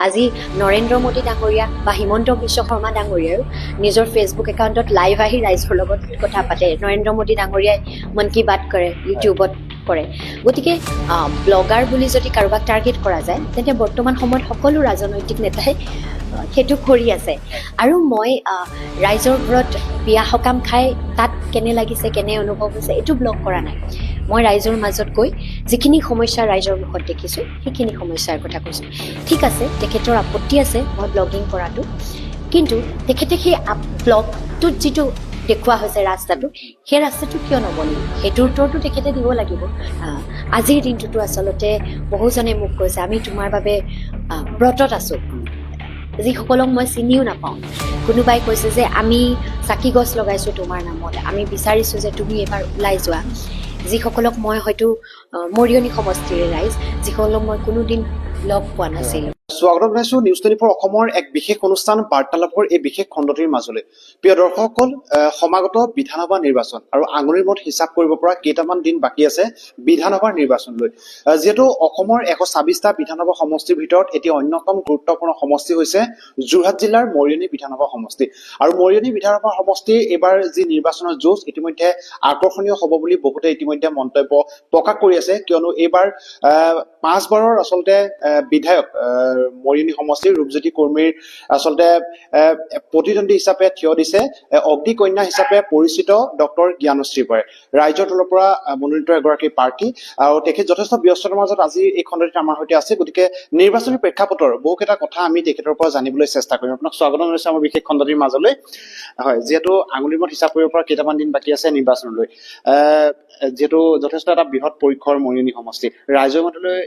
আজি নৰেন্দ্ৰ মোদী ডাঙৰীয়া বা হিমন্ত বিশ্ব শৰ্মা ডাঙৰীয়াও নিজৰ ফেচবুক একাউণ্টত লাইভ আহি ৰাইজৰ লগত কথা পাতে। নৰেন্দ্ৰ মোদী ডাঙৰীয়াই মন কী বাত কৰে, ইউটিউবত কৰে। গতিকে ব্লগাৰ বুলি যদি কাৰোবাক টাৰ্গেট কৰা যায় তেন্তে বৰ্তমান সময়ত সকলো ৰাজনৈতিক নেতাই সেইটো কৰি আছে। আৰু মই ৰাইজৰ ঘৰত বিয়া সকাম খাই তাত কেনে লাগিছে, কেনে অনুভৱ হৈছে এইটো ব্লগ কৰা নাই। মই ৰাইজৰ মাজত গৈ যিখিনি সমস্যা ৰাইজৰ মুখত দেখিছোঁ সেইখিনি সমস্যাৰ কথা কৈছোঁ। ঠিক আছে, তেখেতৰ আপত্তি আছে মই ব্লগিং কৰাটো, কিন্তু তেখেতে সেই ব্লগটোত যিটো দেখুওৱা হৈছে ৰাস্তাটো, সেই ৰাস্তাটো কিয় নবনিল সেইটোৰ উত্তৰটো তেখেতে দিব লাগিব। আজিৰ দিনটোতো আচলতে বহুজনে মোক কৈছে আমি তোমাৰ বাবে ব্ৰতত আছোঁ, যিসকলক মই চিনিও নাপাওঁ। কোনোবাই কৈছে যে আমি চাকি গছ লগাইছোঁ তোমাৰ নামত, আমি বিচাৰিছোঁ যে তুমি এবাৰ ওলাই যোৱা। যিসকলক মই হয়তো মৰিয়নি সমষ্টিৰে ৰাইজ, যিসকলক মই কোনোদিন লগ পোৱা নাছিলোঁ। স্বাগতম জনাইছো নিউজ 24 অসমৰ এক বিশেষ অনুষ্ঠান বাৰ্তালাপৰ এই বিশেষ খণ্ডটিৰ মাজলৈ। প্ৰিয় দৰ্শকসকল, সমাগত বিধানসভা নিৰ্বাচন আৰু আঙুলিৰ মূৰত হিচাপ কৰিব পৰা কেইটামান দিন বাকী আছে বিধানসভাৰ নিৰ্বাচনলৈ। যিহেতু অসমৰ 126টা বিধানসভা সমষ্টিৰ ভিতৰত এটি অন্যতম গুৰুত্বপূৰ্ণ সমষ্টি হৈছে যোৰহাট জিলাৰ মৰিয়নি বিধানসভা সমষ্টি। আৰু মৰিয়নি বিধানসভা সমষ্টিৰ এইবাৰ যি নিৰ্বাচনৰ যুঁজ ইতিমধ্যে আকৰ্ষণীয় হ'ব বুলি বহুতে ইতিমধ্যে মন্তব্য প্ৰকাশ কৰি আছে, কিয়নো এইবাৰ 5 বাৰৰ আচলতে বিধায়ক মৰিয়নি সমষ্টিৰ ৰূপজ্যোতি কুৰ্মীৰ আচলতে প্ৰতিদ্বন্দ্বী হিচাপে থিয় দিছে অগ্নিকন্যা হিচাপে পৰিচিত ডক্টৰ জ্ঞানশ্ৰী বৰাই, ৰাইজৰ তলৰ পৰা মনোনীত এগৰাকী প্ৰাৰ্থী। আৰু তেখেত যথেষ্ট ব্যস্ততাৰ মাজত আজি এই খণ্ডটিত আমাৰ সৈতে আছে। গতিকে নিৰ্বাচনী প্ৰেক্ষাপটৰ বহুকেইটা কথা আমি তেখেতৰ পৰা জানিবলৈ চেষ্টা কৰিম। আপোনাক স্বাগতম জনাইছো আমাৰ বিশেষ খণ্ডটিৰ মাজলৈ। হয়, যিহেতু আঙুলিৰ মূৰত হিচাপ কৰিব পৰা কেইটামান দিন বাকী আছে নিৰ্বাচনলৈ, যিহেতু যথেষ্ট এটা বৃহৎ পৰিসৰ মৰিয়নি সমষ্টি, ৰাইজৰ মাজলৈ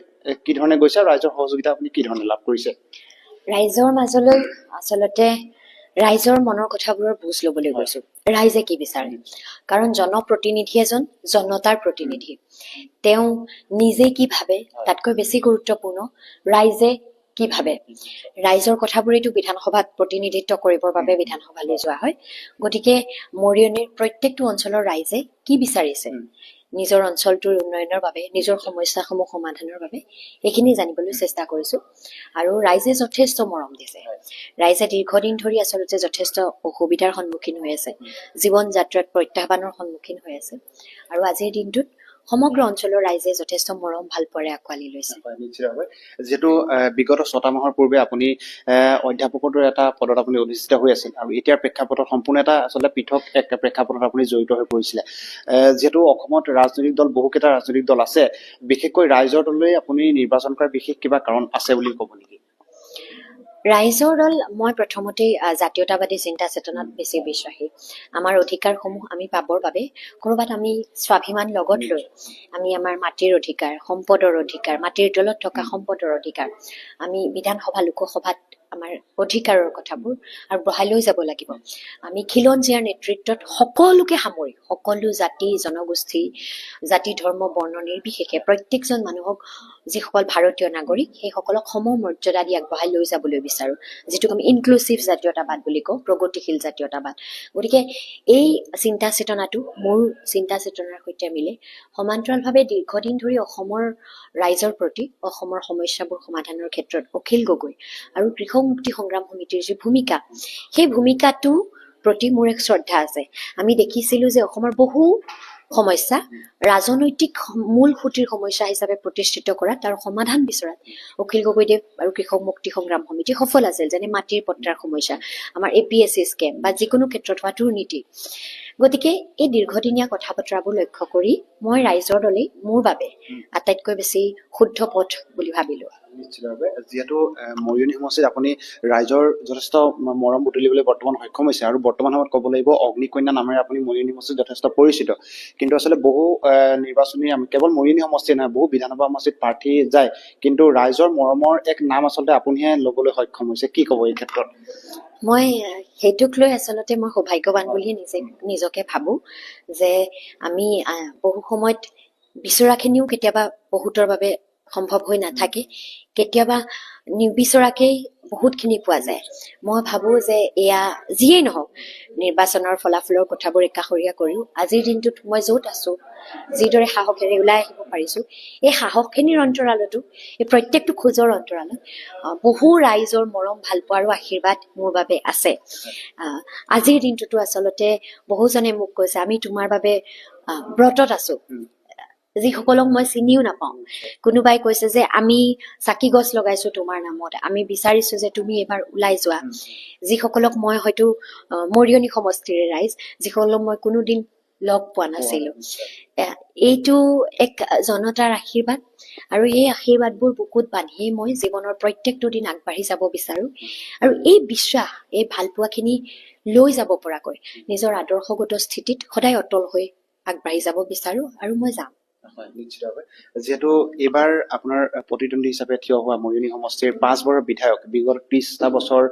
কি ধৰণে গৈছে আৰু ৰাইজৰ সহযোগিতা আপুনি কি ধৰণে লাভ কৰিছে? ৰাইজৰ মাজলৈ আচলতে ৰাইজৰ মনৰ কথাবোৰৰ বুজ ল'বলৈ গৈছো, ৰাইজে কি বিচাৰে। কাৰণ জনপ্ৰতিনিধি এজন জনতাৰ প্ৰতিনিধি, তেওঁ নিজে কি ভাবে তাতকৈ বেছি গুৰুত্বপূৰ্ণ ৰাইজে কি ভাবে। ৰাইজৰ কথাবোৰেইতো বিধানসভাত প্ৰতিনিধিত্ব কৰিবৰ বাবে বিধানসভালৈ যোৱা হয়। গতিকে মৰিয়নিৰ প্ৰত্যেকটো অঞ্চলৰ ৰাইজে কি বিচাৰিছে নিজৰ অঞ্চলটোৰ উন্নয়নৰ বাবে, নিজৰ সমস্যাসমূহ সমাধানৰ বাবে, এইখিনি জানিবলৈ চেষ্টা কৰিছো। আৰু ৰাইজে যথেষ্ট মৰম দিছে। ৰাইজে দীৰ্ঘদিন ধৰি আচলতে যথেষ্ট অসুবিধাৰ সন্মুখীন হৈ আছে, জীৱন যাত্ৰাত প্ৰত্যাহ্বানৰ সন্মুখীন হৈ আছে। আৰু আজিৰ দিনটোত সমগ্ৰ অঞ্চলৰ ৰাইজে যথেষ্ট মৰম ভাল পোৱাৰে আঁকোৱালি লৈছে। নিশ্চিতভাৱে, যিহেতু বিগত 6টা মাহৰ পূৰ্বে আপুনি অধ্যাপকৰ দৰে এটা পদত আপুনি অধিষ্ঠিত হৈ আছিল আৰু এতিয়াৰ প্ৰেক্ষাপটত সম্পূৰ্ণ এটা আচলতে পৃথক এক প্ৰেক্ষাপটত আপুনি জড়িত হৈ পৰিছিলে। যিহেতু অসমত ৰাজনৈতিক দল বহুকেইটা ৰাজনৈতিক দল আছে, বিশেষকৈ ৰাইজৰ দললৈ আপুনি নিৰ্বাচন কৰাৰ বিশেষ কিবা কাৰণ আছে বুলি ক'ব নেকি? ৰাইজৰ দল, মই প্ৰথমতেই জাতীয়তাবাদী চিন্তা চেতনাত বেছি বিশ্বাসী। আমাৰ অধিকাৰসমূহ আমি পাবৰ বাবে ক'ৰবাত আমি স্বাভিমান লগত লৈ আমি আমাৰ মাটিৰ অধিকাৰ, সম্পদৰ অধিকাৰ, মাটিৰ তলত থকা সম্পদৰ অধিকাৰ, আমি বিধানসভা লোকসভাত আমাৰ অধিকাৰৰ কথাবোৰ আৰু বঢ়াই লৈ যাব লাগিব। আমি খিলঞ্জীয়াৰ নেতৃত্বত সকলোকে সামৰি, সকলো জাতি জনগোষ্ঠী, জাতি ধৰ্ম বৰ্ণ নিৰ্বিশেষে প্ৰত্যেকজন মানুহক, যিসকল ভাৰতীয় নাগৰিক সেইসকলক সম মৰ্যাদা দি আগবঢ়াই লৈ যাবলৈ বিচাৰোঁ, যিটোক আমি ইনক্লুচিভ জাতীয়তাবাদ বুলি কওঁ, প্ৰগতিশীল জাতীয়তাবাদ। গতিকে এই চিন্তা চেতনাটো মোৰ চিন্তা চেতনাৰ সৈতে মিলে সমান্তৰালভাৱে দীৰ্ঘদিন ধৰি অসমৰ ৰাইজৰ প্ৰতি অসমৰ সমস্যাবোৰ সমাধানৰ ক্ষেত্ৰত অখিল গগৈ আৰু কৃষক মুক্তি সংগ্ৰাম সমিতিৰ যি ভূমিকা, সেই ভূমিকাটো প্ৰতি মোৰ এক শ্ৰদ্ধা আছে। আমি দেখিছিলোঁ যে অসমৰ বহু সমস্যা ৰাজনৈতিক মূল সুঁতিৰ সমস্যা হিচাপে প্ৰতিষ্ঠিত কৰাত আৰু সমাধান বিচৰাত অখিল গগৈদেৱ আৰু কৃষক মুক্তি সংগ্ৰাম সমিতি সফল আছিল। যেনে মাটিৰ পট্টাৰ সমস্যা, আমাৰ APSC স্কেম বা যিকোনো ক্ষেত্ৰত হোৱা দুৰ্নীতি। গতিকে এই দীৰ্ঘদিনীয়া কথা বতৰাবোৰ লক্ষ্য কৰি মই ৰাইজৰ দলেই মোৰ বাবে আটাইতকৈ বেছি শুদ্ধ পথ বুলি ভাবিলোঁ। নিশ্চিতভাৱে, যিহেতু মৰিয়নি সমষ্টিত আপুনি ৰাইজৰ যথেষ্ট মৰম বুটলিবলৈ বৰ্তমান সক্ষম হৈছে আৰু বৰ্তমান সময়ত ক'ব লাগিব অগ্নিকন্যা নামেৰে আপুনি মৰিয়নি সমষ্টিত যথেষ্ট পৰিচিত। কিন্তু আচলতে বহু নিৰ্বাচনী কেৱল মৰিয়নি সমষ্টি নহয়, বহু বিধানসভা সমষ্টিত প্ৰাৰ্থী যায়, কিন্তু ৰাইজৰ মৰমৰ এক নাম আচলতে আপুনিহে ল'বলৈ সক্ষম হৈছে। কি ক'ব এই ক্ষেত্ৰত? মই সেইটোক লৈ আচলতে মই সৌভাগ্যৱান বুলিয়ে নিজকে ভাবোঁ যে আমি বহু সময়ত বিচৰাখিনিও কেতিয়াবা বহুতৰ বাবে সম্ভৱ হৈ নাথাকে, কেতিয়াবা নিবিচৰাকেই বহুতখিনি পোৱা যায় মই ভাবোঁ যে এয়া যিয়েই নহওক নিৰ্বাচনৰ ফলাফলৰ কথাবোৰ একাষৰীয়া কৰিও আজিৰ দিনটোত মই য'ত আছোঁ যিদৰে সাহসেৰে ওলাই আহিব পাৰিছোঁ এই সাহসখিনিৰ অন্তৰালতো এই প্ৰত্যেকটো খোজৰ অন্তৰালত বহু ৰাইজৰ মৰম ভালপোৱা আৰু আশীৰ্বাদ মোৰ বাবে আছে আজিৰ দিনটোতো আচলতে বহুজনে মোক কৈছে আমি তোমাৰ বাবে ব্ৰতত আছোঁ যিসকলক মই চিনিও নাপাওঁ কোনোবাই কৈছে যে আমি চাকি গছ লগাইছোঁ তোমাৰ নামত আমি বিচাৰিছোঁ যে তুমি এবাৰ ওলাই যোৱা যিসকলক মই হয়তো মৰিয়নি সমষ্টিৰে ৰাইজ যিসকলক মই কোনোদিন লগ পোৱা নাছিলোঁ এইটো এক জনতাৰ আশীৰ্বাদ আৰু এই আশীৰ্বাদবোৰ বুকুত বান্ধিয়ে মই জীৱনৰ প্ৰত্যেকটো দিন আগবাঢ়ি যাব বিচাৰোঁ আৰু এই বিশ্বাস এই ভালপোৱাখিনি লৈ যাব পৰাকৈ নিজৰ আদৰ্শগত স্থিতিত সদায় অটল হৈ আগবাঢ়ি যাব বিচাৰোঁ আৰু মই যাম হয় নিশ্চিতভাৱে যিহেতু এইবাৰ আপোনাৰ প্ৰতিদ্বন্দ্বী হিচাপে থিয় হোৱা মৰিয়নি সমষ্টিৰ 5বাৰৰ বিধায়ক বিগত 30টা বছৰ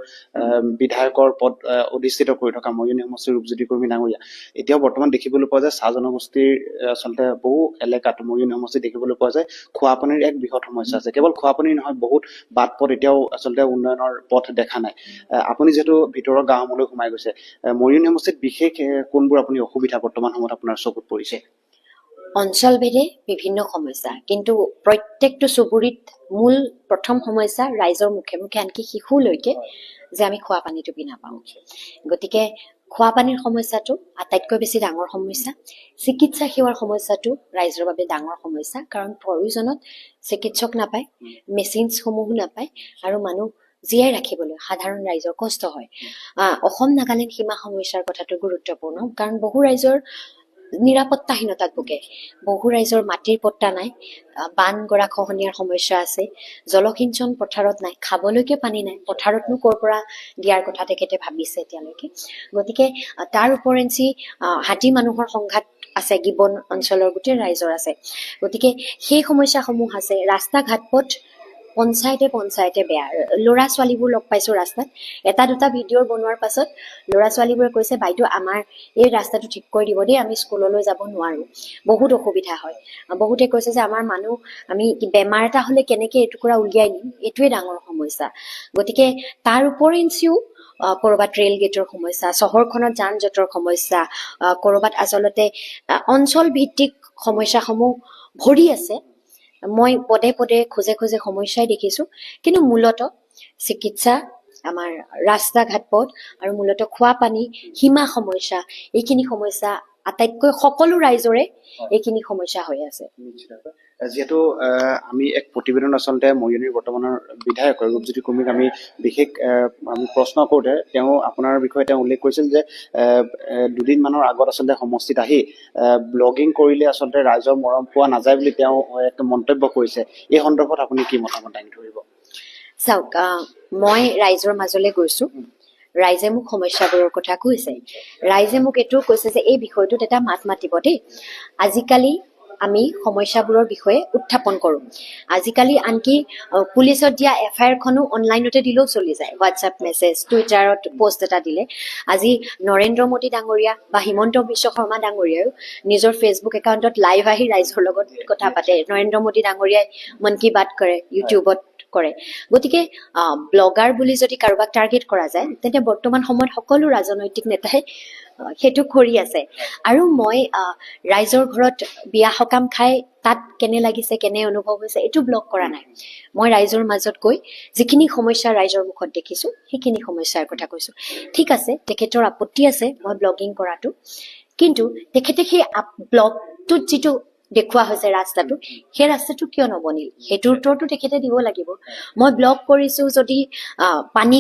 বিধায়কৰ পদ অধিষ্ঠিত কৰি থকা মৰিয়নি সমষ্টিৰ ৰূপজ্যোতি কুৰ্মী ডাঙৰীয়া এতিয়াও বৰ্তমান দেখিবলৈ পোৱা যায় চাহ জনগোষ্ঠীৰ আচলতে বহু এলেকাত মৰিয়নি সমষ্টিত দেখিবলৈ পোৱা যায় খোৱা পানীৰ এক বৃহৎ সমস্যা আছে কেৱল খোৱা পানী নহয় বহুত বাট পথ এতিয়াও আচলতে উন্নয়নৰ পথ দেখা নাই আপুনি যিহেতু ভিতৰৰ গাঁওসমূহলৈ সোমাই গৈছে মৰিয়নি সমষ্টিত বিশেষ কোনবোৰ আপুনি অসুবিধা বৰ্তমান সময়ত আপোনাৰ চকুত পৰিছে অঞ্চলভেদে বিভিন্ন সমস্যা কিন্তু প্ৰত্যেকটো চুবুৰীত মূল প্ৰথম সমস্যা ৰাইজৰ মুখে মুখে আনকি শিশুলৈকে যে আমি খোৱা পানীটো বিনা পাওঁ গতিকে খোৱা পানীৰ সমস্যাটো আটাইতকৈ বেছি ডাঙৰ সমস্যা চিকিৎসা সেৱাৰ সমস্যাটো ৰাইজৰ বাবে ডাঙৰ সমস্যা কাৰণ প্ৰয়োজনত চিকিৎসক নাপায় মেচিনছসমূহো নাপায় আৰু মানুহ জীয়াই ৰাখিবলৈ সাধাৰণ ৰাইজৰ কষ্ট হয় অসম নাগালেণ্ড সীমা সমস্যাৰ কথাটো গুৰুত্বপূৰ্ণ কাৰণ বহু ৰাইজৰ নিৰাপত্তাহীনতাত ভোগে বহু ৰাইজৰ মাটিৰ পট্টা নাই বান গৰাখহনীয়াৰ সমস্যা আছে জলসিঞ্চন পথাৰত নাই খাবলৈকে পানী নাই পথাৰতনো ক'ৰ পৰা দিয়াৰ কথা তেখেতে ভাবিছে এতিয়ালৈকে গতিকে তাৰ উপৰেঞ্চি হাতী মানুহৰ সংঘাত আছে গিবন অঞ্চলৰ গোটেই ৰাইজৰ আছে গতিকে সেই সমস্যাসমূহ আছে ৰাস্তা ঘাট পথ পঞ্চায়তে বেয়া ল'ৰা ছোৱালীবোৰ লগ পাইছোঁ ৰাস্তাত এটা দুটা ভিডিঅ' বনোৱাৰ পাছত ল'ৰা ছোৱালীবোৰে কৈছে বাইদেউ আমাৰ এই ৰাস্তাটো ঠিক কৰি দিব দেই আমি স্কুললৈ যাব নোৱাৰোঁ বহুত অসুবিধা হয় বহুতে কৈছে যে আমাৰ মানুহ আমি বেমাৰ এটা হ'লে কেনেকৈ এটুকুৰা উলিয়াই নিম এইটোৱে ডাঙৰ সমস্যা গতিকে তাৰ উপৰেঞ্চিও ক'ৰবাত ৰেল গেটৰ সমস্যা চহৰখনত যান জঁটৰ সমস্যা ক'ৰবাত আচলতে অঞ্চল ভিত্তিক সমস্যাসমূহ ভৰি আছে মই পদে পদে খোজে খোজে সমস্যাই দেখিছোঁ কিন্তু মূলতঃ চিকিৎসা আমাৰ ৰাস্তা ঘাট পথ আৰু মূলতঃ খোৱা পানী সীমা সমস্যা এইখিনি সমস্যা আটাইতকৈ সকলো ৰাইজৰে এইখিনি সমস্যা হৈ আছে যিহেতু আমি এক প্ৰতিবেদন আচলতে মৰিয়নিৰ বৰ্তমানৰ বিধায়ক ৰূপজ্যোতি কুৰ্মীক আমি বিশেষ আমি প্ৰশ্ন কৰোঁতে তেওঁ আপোনাৰ বিষয়ে তেওঁ উল্লেখ কৰিছিল যে দুদিনমানৰ আগত আচলতে সমষ্টিত আহি ব্লগিং কৰিলে আচলতে ৰাইজৰ মৰম পোৱা নাযায় বুলি তেওঁ এক মন্তব্য কৰিছে এই সন্দৰ্ভত আপুনি কি মতামত দাঙি ধৰিব চাওক মই ৰাইজৰ মাজলৈ গৈছোঁ ৰাইজে মোক সমস্যাবোৰৰ কথা কৈছে ৰাইজে মোক এইটোও কৈছে যে এই বিষয়টোত এটা মাত মাতিব দেই আজিকালি আমি সমস্যাবোৰৰ বিষয়ে উত্থাপন কৰোঁ আজিকালি আনকি পুলিচত দিয়া এফআইআৰখনো অনলাইনতে দিলেও চলি যায় হোৱাটছআপ মেছেজ টুইটাৰত পোষ্ট এটা দিলে আজি নৰেন্দ্ৰ মোদী ডাঙৰীয়া বা হিমন্ত বিশ্ব শৰ্মা ডাঙৰীয়াও নিজৰ ফেচবুক একাউণ্টত লাইভ আহি ৰাইজৰ লগত কথা পাতে নৰেন্দ্ৰ মোদী ডাঙৰীয়াই মন কী বাত কৰে ইউটিউবত কৰে গতিকে ব্লগাৰ বুলি যদি কাৰোবাক টাৰ্গেট কৰা যায় তেন্তে বৰ্তমান সময়ত সকলো ৰাজনৈতিক নেতাই সেইটো কৰি আছে আৰু মই ৰাইজৰ ঘৰত বিয়া সকাম খাই তাত কেনে লাগিছে কেনে অনুভৱ হৈছে এইটো ব্লগ কৰা নাই মই ৰাইজৰ মাজত গৈ যিখিনি সমস্যা ৰাইজৰ মুখত দেখিছোঁ সেইখিনি সমস্যাৰ কথা কৈছোঁ ঠিক আছে তেখেতৰ আপত্তি আছে মই ব্লগিং কৰাটো কিন্তু তেখেতে সেই ব্লগটোত যিটো দেখুওৱা হৈছে ৰাস্তাটো সেই ৰাস্তাটো কিয় নবনিল সেইটোৰ উত্তৰটো তেখেতে দিব লাগিব মই ব্লগ কৰিছোঁ যদি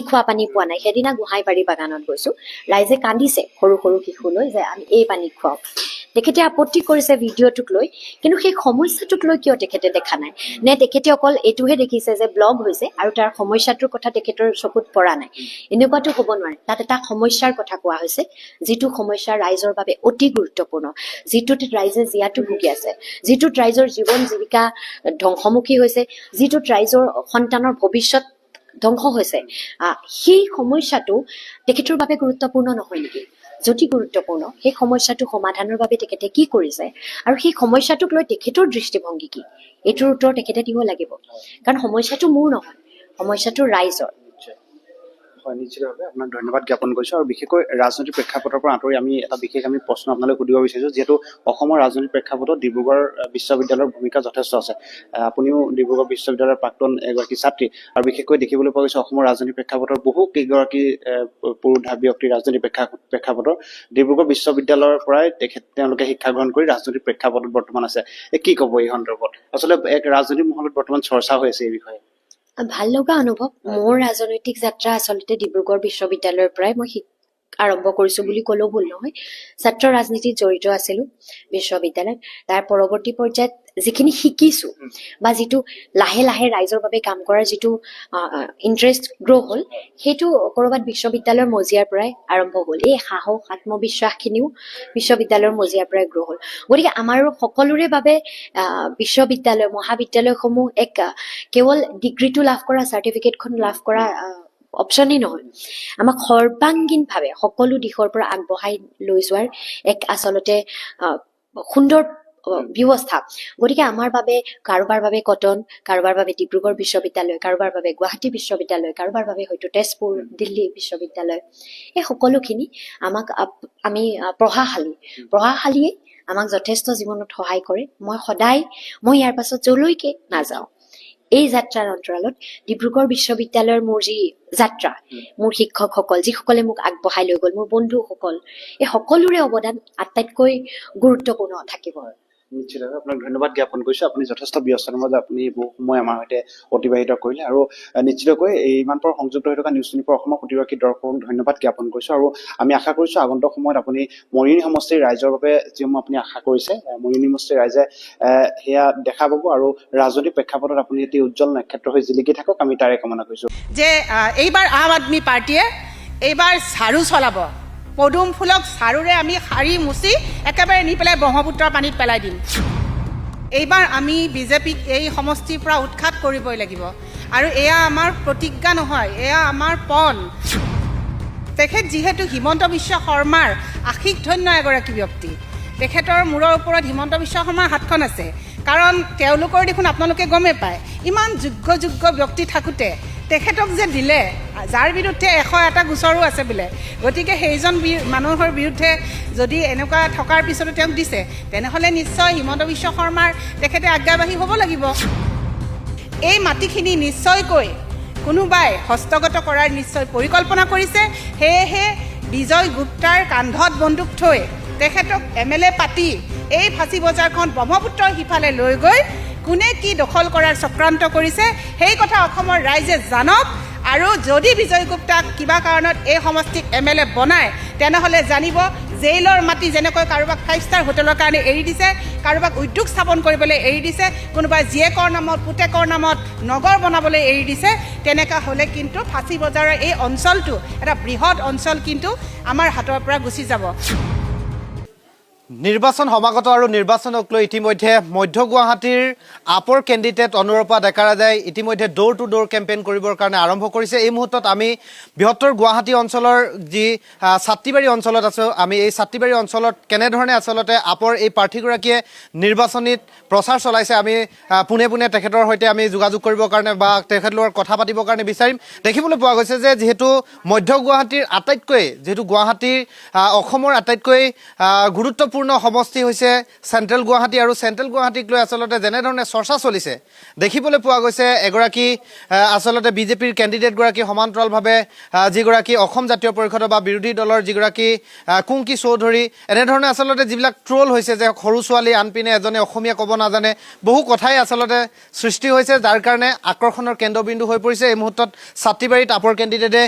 খোৱা পানী পোৱা নাই সেইদিনা গোহাঁইবাৰী বাগানত গৈছোঁ ৰাইজে কান্দিছে সৰু সৰু শিশুলৈ যে আমি এই পানী খুৱাওঁ তেখেতে আপত্তি কৰিছে ভিডিঅ'টোক লৈ কিন্তু সেই সমস্যাটোক লৈ কিয় তেখেতে দেখা নাই নে তেখেতে অকল এইটোহে দেখিছে যে ব্লগ হৈছে আৰু তাৰ সমস্যাটোৰ কথা তেখেতৰ চকুত পৰা নাই এনেকুৱাটো হ'ব নোৱাৰে তাত এটা সমস্যাৰ কথা কোৱা হৈছে যিটো সমস্যা ৰাইজৰ বাবে অতি গুৰুত্বপূৰ্ণ যিটোত ৰাইজে জীয়াটো ভুগি আছে যিটোত ৰাইজৰ জীৱন জীৱিকা ধ্বংসমুখী হৈছে যিটোত ৰাইজৰ সন্তানৰ ভৱিষ্যত ধ্বংস হৈছে সেই সমস্যাটো তেখেতৰ বাবে গুৰুত্বপূৰ্ণ নহয় নেকি যদি গুৰুত্বপূৰ্ণ সেই সমস্যাটো সমাধানৰ বাবে তেখেতে কি কৰিছে আৰু সেই সমস্যাটোক লৈ তেখেতৰ দৃষ্টিভংগী কি এইটোৰ উত্তৰ তেখেতে দিব লাগিব কাৰণ সমস্যাটো মোৰ নহয় সমস্যাটো ৰাইজৰ হয় নিশ্চিতভাৱে আপোনাক ধন্যবাদ জ্ঞাপন কৰিছোঁ আৰু বিশেষকৈ ৰাজনৈতিক প্ৰেক্ষাপটৰ পৰা আঁতৰি আমি এটা বিশেষ প্ৰশ্ন আপোনালৈ সুধিব বিচাৰিছোঁ যিহেতু অসমৰ ৰাজনৈতিক প্ৰেক্ষাপটত ডিব্ৰুগড় বিশ্ববিদ্যালয়ৰ ভূমিকা যথেষ্ট আছে আপুনিও ডিব্ৰুগড় বিশ্ববিদ্যালয়ৰ প্ৰাক্তন এগৰাকী ছাত্ৰী আৰু বিশেষকৈ দেখিবলৈ পোৱা গৈছে অসমৰ ৰাজনৈতিক প্ৰেক্ষাপটৰ বহু কেইগৰাকী পুৰুধা ব্যক্তি ৰাজনৈতিক প্ৰেক্ষাপটৰ ডিব্ৰুগড় বিশ্ববিদ্যালয়ৰ পৰাই তেওঁলোকে শিক্ষা গ্ৰহণ কৰি ৰাজনৈতিক প্ৰেক্ষাপটত বৰ্তমান আছে কি ক'ব এই সন্দৰ্ভত আচলতে এক ৰাজনৈতিক মহলত বৰ্তমান চৰ্চা হৈ আছে এই বিষয়ে ভাল লগা অনুভৱ মোৰ ৰাজনৈতিক যাত্ৰা আচলতে ডিব্ৰুগড় বিশ্ববিদ্যালয়ৰ পৰাই মই আৰম্ভ কৰিছো বুলি ক'লেও ভুল নহয় ছাত্ৰ ৰাজনীতিত জড়িত আছিলো বিশ্ববিদ্যালয়ত তাৰ পৰৱৰ্তী পৰ্যায়ত যিখিনি শিকিছো বা যিটো লাহে লাহে ৰাইজৰ বাবে কাম কৰাৰ যিটো ইণ্টাৰেষ্ট গ্ৰ' হ'ল সেইটো ক'ৰবাত বিশ্ববিদ্যালয়ৰ মজিয়াৰ পৰাই আৰম্ভ হ'ল এই সাহস আত্মবিশ্বাসখিনিও বিশ্ববিদ্যালয়ৰ মজিয়াৰ পৰাই গ্ৰ' হ'ল গতিকে আমাৰ সকলোৰে বাবে বিশ্ববিদ্যালয় মহাবিদ্যালয়সমূহ এক কেৱল ডিগ্ৰীটো লাভ কৰা চাৰ্টিফিকেটখন লাভ কৰা অপশ্যনেই নহয় আমাক সৰ্বাংগীনভাৱে সকলো দিশৰ পৰা আগবঢ়াই লৈ যোৱাৰ এক আচলতে সুন্দৰ ব্যৱস্থা গতিকে আমাৰ বাবে কাৰোবাৰ বাবে কটন কাৰোবাৰ বাবে ডিব্ৰুগড় বিশ্ববিদ্যালয় কাৰোবাৰ বাবে গুৱাহাটী বিশ্ববিদ্যালয় কাৰোবাৰ বাবে হয়তো তেজপুৰ দিল্লী বিশ্ববিদ্যালয় এই সকলোখিনি আমাক আমি পঢ়াশালীয়ে আমাক যথেষ্ট জীৱনত সহায় কৰে মই ইয়াৰ পাছত যলৈকে নাযাওঁ এই যাত্ৰাৰ অন্তৰালত ডিব্ৰুগড় বিশ্ববিদ্যালয়ৰ মোৰ যি যাত্ৰা মোৰ শিক্ষকসকল যিসকলে মোক আগবঢ়াই লৈ গ'ল মোৰ বন্ধুসকল এই সকলোৰে অৱদান আটাইতকৈ গুৰুত্বপূৰ্ণ থাকিব নিশ্চিতভাৱে আপোনাক ধন্যবাদ জ্ঞাপন কৰিছোঁ আপুনি যথেষ্ট ব্যস্তৰ মাজত আপুনি বহু সময় আমাৰ সৈতে অতিবাহিত কৰিলে আৰু নিশ্চিতকৈ ইমান পৰ সংযুক্ত হৈ থকা নিউজ 24 অসমৰ প্ৰতিগৰাকী দৰ্শকক ধন্যবাদ জ্ঞাপন কৰিছোঁ আৰু আমি আশা কৰিছোঁ আগন্তুক সময়ত আপুনি মৰিয়নি সমষ্টিৰ ৰাইজৰ বাবে যিসমূহ আপুনি আশা কৰিছে মৰিয়নি সমষ্টিৰ ৰাইজে সেয়া দেখা পাব আৰু ৰাজনৈতিক প্ৰেক্ষাপটত আপুনি এটি উজ্জ্বল নক্ষত্ৰ হৈ জিলিকি থাকক আমি তাৰে কামনা কৰিছোঁ যে এইবাৰ আম আদমি পাৰ্টিয়ে এইবাৰ ঝাৰু চলাব পদুম ফুলক ঝাৰুৰে আমি সাৰি মুচি একেবাৰে নি পেলাই ব্ৰহ্মপুত্ৰৰ পানীত পেলাই দিম এইবাৰ আমি বিজেপিক এই সমষ্টিৰ পৰা উৎখাত কৰিবই লাগিব আৰু এয়া আমাৰ প্ৰতিজ্ঞা নহয় এয়া আমাৰ পণ তেখেত যিহেতু হিমন্ত বিশ্ব শৰ্মাৰ আশিক ধন্য এগৰাকী ব্যক্তি তেখেতৰ মূৰৰ ওপৰত হিমন্ত বিশ্ব শৰ্মাৰ হাতখন আছে কাৰণ তেওঁলোকৰ দেখোন আপোনালোকে গমেই পায় ইমান যোগ্য ব্যক্তি থাকোঁতে তেখেতক যে দিলে যাৰ বিৰুদ্ধে 101টা গোচৰো আছে বোলে গতিকে সেইজন মানুহৰ বিৰুদ্ধে যদি এনেকুৱা থকাৰ পিছতো তেওঁক দিছে তেনেহ'লে নিশ্চয় হিমন্ত বিশ্ব শৰ্মাৰ তেখেতে আজ্ঞাবাহী হ'ব লাগিব এই মাটিখিনি নিশ্চয়কৈ কোনোবাই হস্তগত কৰাৰ নিশ্চয় পৰিকল্পনা কৰিছে সেয়েহে বিজয় গুপ্তাৰ কান্ধত বন্দুক থৈ তেখেতক MLA পাতি এই ফাঁচী বজাৰখন ব্ৰহ্মপুত্ৰৰ সিফালে লৈ গৈ কোনে কি দখল কৰাৰ চক্ৰান্ত কৰিছে সেই কথা অসমৰ ৰাইজে জানক আৰু যদি বিজয় গুপ্তাক কিবা কাৰণত এই সমষ্টিক MLA বনায় তেনেহ'লে জানিব জেইলৰ মাটি যেনেকৈ কাৰোবাক 5 ষ্টাৰ হোটেলৰ কাৰণে এৰি দিছে কাৰোবাক উদ্যোগ স্থাপন কৰিবলৈ এৰি দিছে কোনোবাই জীয়েকৰ নামত পুতেকৰ নামত নগৰ বনাবলৈ এৰি দিছে তেনেকুৱা হ'লে কিন্তু ফাঁচী বজাৰৰ এই অঞ্চলটো এটা বৃহৎ অঞ্চল কিন্তু আমাৰ হাতৰ পৰা গুচি যাব নিৰ্বাচন সমাগত আৰু নিৰ্বাচনক লৈ ইতিমধ্যে মধ্য গুৱাহাটীৰ আপৰ কেণ্ডিডেট অনুৰূপা ডেকাৰাজাই ইতিমধ্যে ডোৰ টু ডোৰ কেম্পেইন কৰিবৰ কাৰণে আৰম্ভ কৰিছে এই মুহূৰ্তত আমি বৃহত্তৰ গুৱাহাটী অঞ্চলৰ যি ছাত্ৰীবাৰী অঞ্চলত আছোঁ আমি এই ছাত্ৰীবাৰী অঞ্চলত কেনেধৰণে আচলতে আপৰ এই প্ৰাৰ্থীগৰাকীয়ে নিৰ্বাচনীত প্ৰচাৰ চলাইছে আমি পোনে পোনে তেখেতৰ সৈতে আমি যোগাযোগ কৰিবৰ কাৰণে বা তেখেতলোকৰ কথা পাতিবৰ কাৰণে বিচাৰিম দেখিবলৈ পোৱা গৈছে যে যিহেতু মধ্য গুৱাহাটীৰ আটাইতকৈ যিহেতু গুৱাহাটীৰ অসমৰ আটাইতকৈ গুৰুত্বপূৰ্ণ সমষ্টি হৈছে চেণ্ট্ৰেল গুৱাহাটী আৰু চেণ্ট্ৰেল গুৱাহাটীক লৈ আচলতে যেনেধৰণে চৰ্চা চলিছে দেখিবলৈ পোৱা গৈছে এগৰাকী আচলতে বিজেপিৰ কেণ্ডিডেটগৰাকী সমান্তৰালভাৱে যিগৰাকী অসম জাতীয় পৰিষদৰ বা বিৰোধী দলৰ যিগৰাকী কুংকি চৌধুৰী এনেধৰণে আচলতে যিবিলাক ট্ৰল হৈছে যে সৰু ছোৱালী আনপিনে এজনে অসমীয়া ক'ব নাজানে বহু কথাই আচলতে সৃষ্টি হৈছে যাৰ কাৰণে আকৰ্ষণৰ কেন্দ্ৰবিন্দু হৈ পৰিছে এই মুহূৰ্তত ছাত্ৰীবাৰীত আপৰ কেণ্ডিডেটে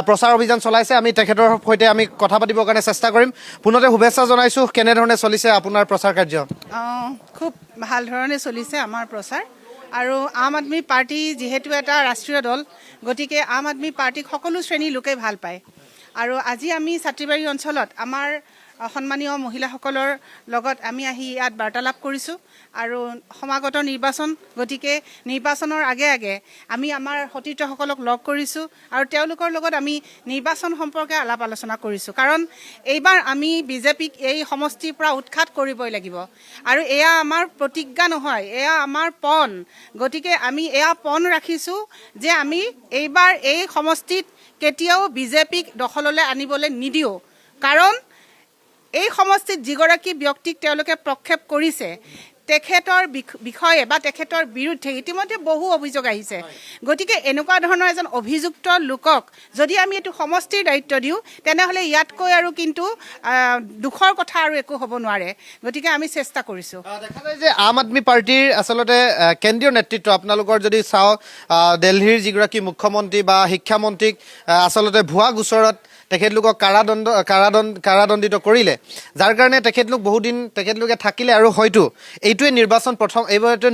প্ৰচাৰ অভিযান চলাইছে আমি তেখেতৰ সৈতে আমি কথা পাতিবৰ কাৰণে চেষ্টা কৰিম পুনতে শুভেচ্ছা জনাইছোঁ কেনেধৰণে চলিছে আপোনাৰ প্ৰচাৰ কাৰ্য খুব ভাল ধৰণে চলিছে আমাৰ প্ৰচাৰ আৰু আম আদমি পাৰ্টি যিহেতু এটা ৰাষ্ট্ৰীয় দল গতিকে আম আদমি পাৰ্টিক সকলো শ্ৰেণীৰ লোকে ভাল পায় আৰু আজি আমি ছাত্ৰীবাৰী অঞ্চলত আমাৰ সন্মানীয় মহিলাসকলৰ লগত আমি আহি ইয়াত বাৰ্তালাপ কৰিছোঁ আৰু সমাগত নিৰ্বাচন গতিকে নিৰ্বাচনৰ আগে আগে আমি আমাৰ সতীৰ্থসকলক লগ কৰিছোঁ আৰু তেওঁলোকৰ লগত আমি নিৰ্বাচন সম্পৰ্কে আলাপ আলোচনা কৰিছোঁ কাৰণ এইবাৰ আমি বিজেপিক এই সমষ্টিৰ পৰা উৎখাত কৰিবই লাগিব আৰু এয়া আমাৰ প্ৰতিজ্ঞা নহয় এয়া আমাৰ পণ গতিকে আমি এয়া পণ ৰাখিছোঁ যে আমি এইবাৰ এই সমষ্টিত কেতিয়াও বিজেপিক দখললৈ আনিবলৈ নিদিওঁ কাৰণ এই সমষ্টিত যিগৰাকী ব্যক্তিক তেওঁলোকে প্ৰক্ষেপ কৰিছে তেখেতৰ বিষয়ে বা তেখেতৰ বিৰুদ্ধে ইতিমধ্যে বহু অভিযোগ আহিছে গতিকে এনেকুৱা ধৰণৰ এজন অভিযুক্ত লোকক যদি আমি এইটো সমষ্টিৰ দায়িত্ব দিওঁ তেনেহ'লে ইয়াতকৈ আৰু কিন্তু দুখৰ কথা আৰু একো হ'ব নোৱাৰে গতিকে আমি চেষ্টা কৰিছোঁ দেখা যায় যে আম আদমি পাৰ্টিৰ আচলতে কেন্দ্ৰীয় নেতৃত্ব আপোনালোকৰ যদি চাওঁ দিল্লীৰ যিগৰাকী মুখ্যমন্ত্ৰী বা শিক্ষামন্ত্ৰীক আচলতে ভুৱা গোচৰত তেখেতলোকক কাৰাদণ্ডিত কৰিলে যাৰ কাৰণে তেখেতলোক বহুদিন তেখেতলোকে থাকিলে আৰু হয়তো এইটোৱে নিৰ্বাচন প্ৰথম এইবাৰতো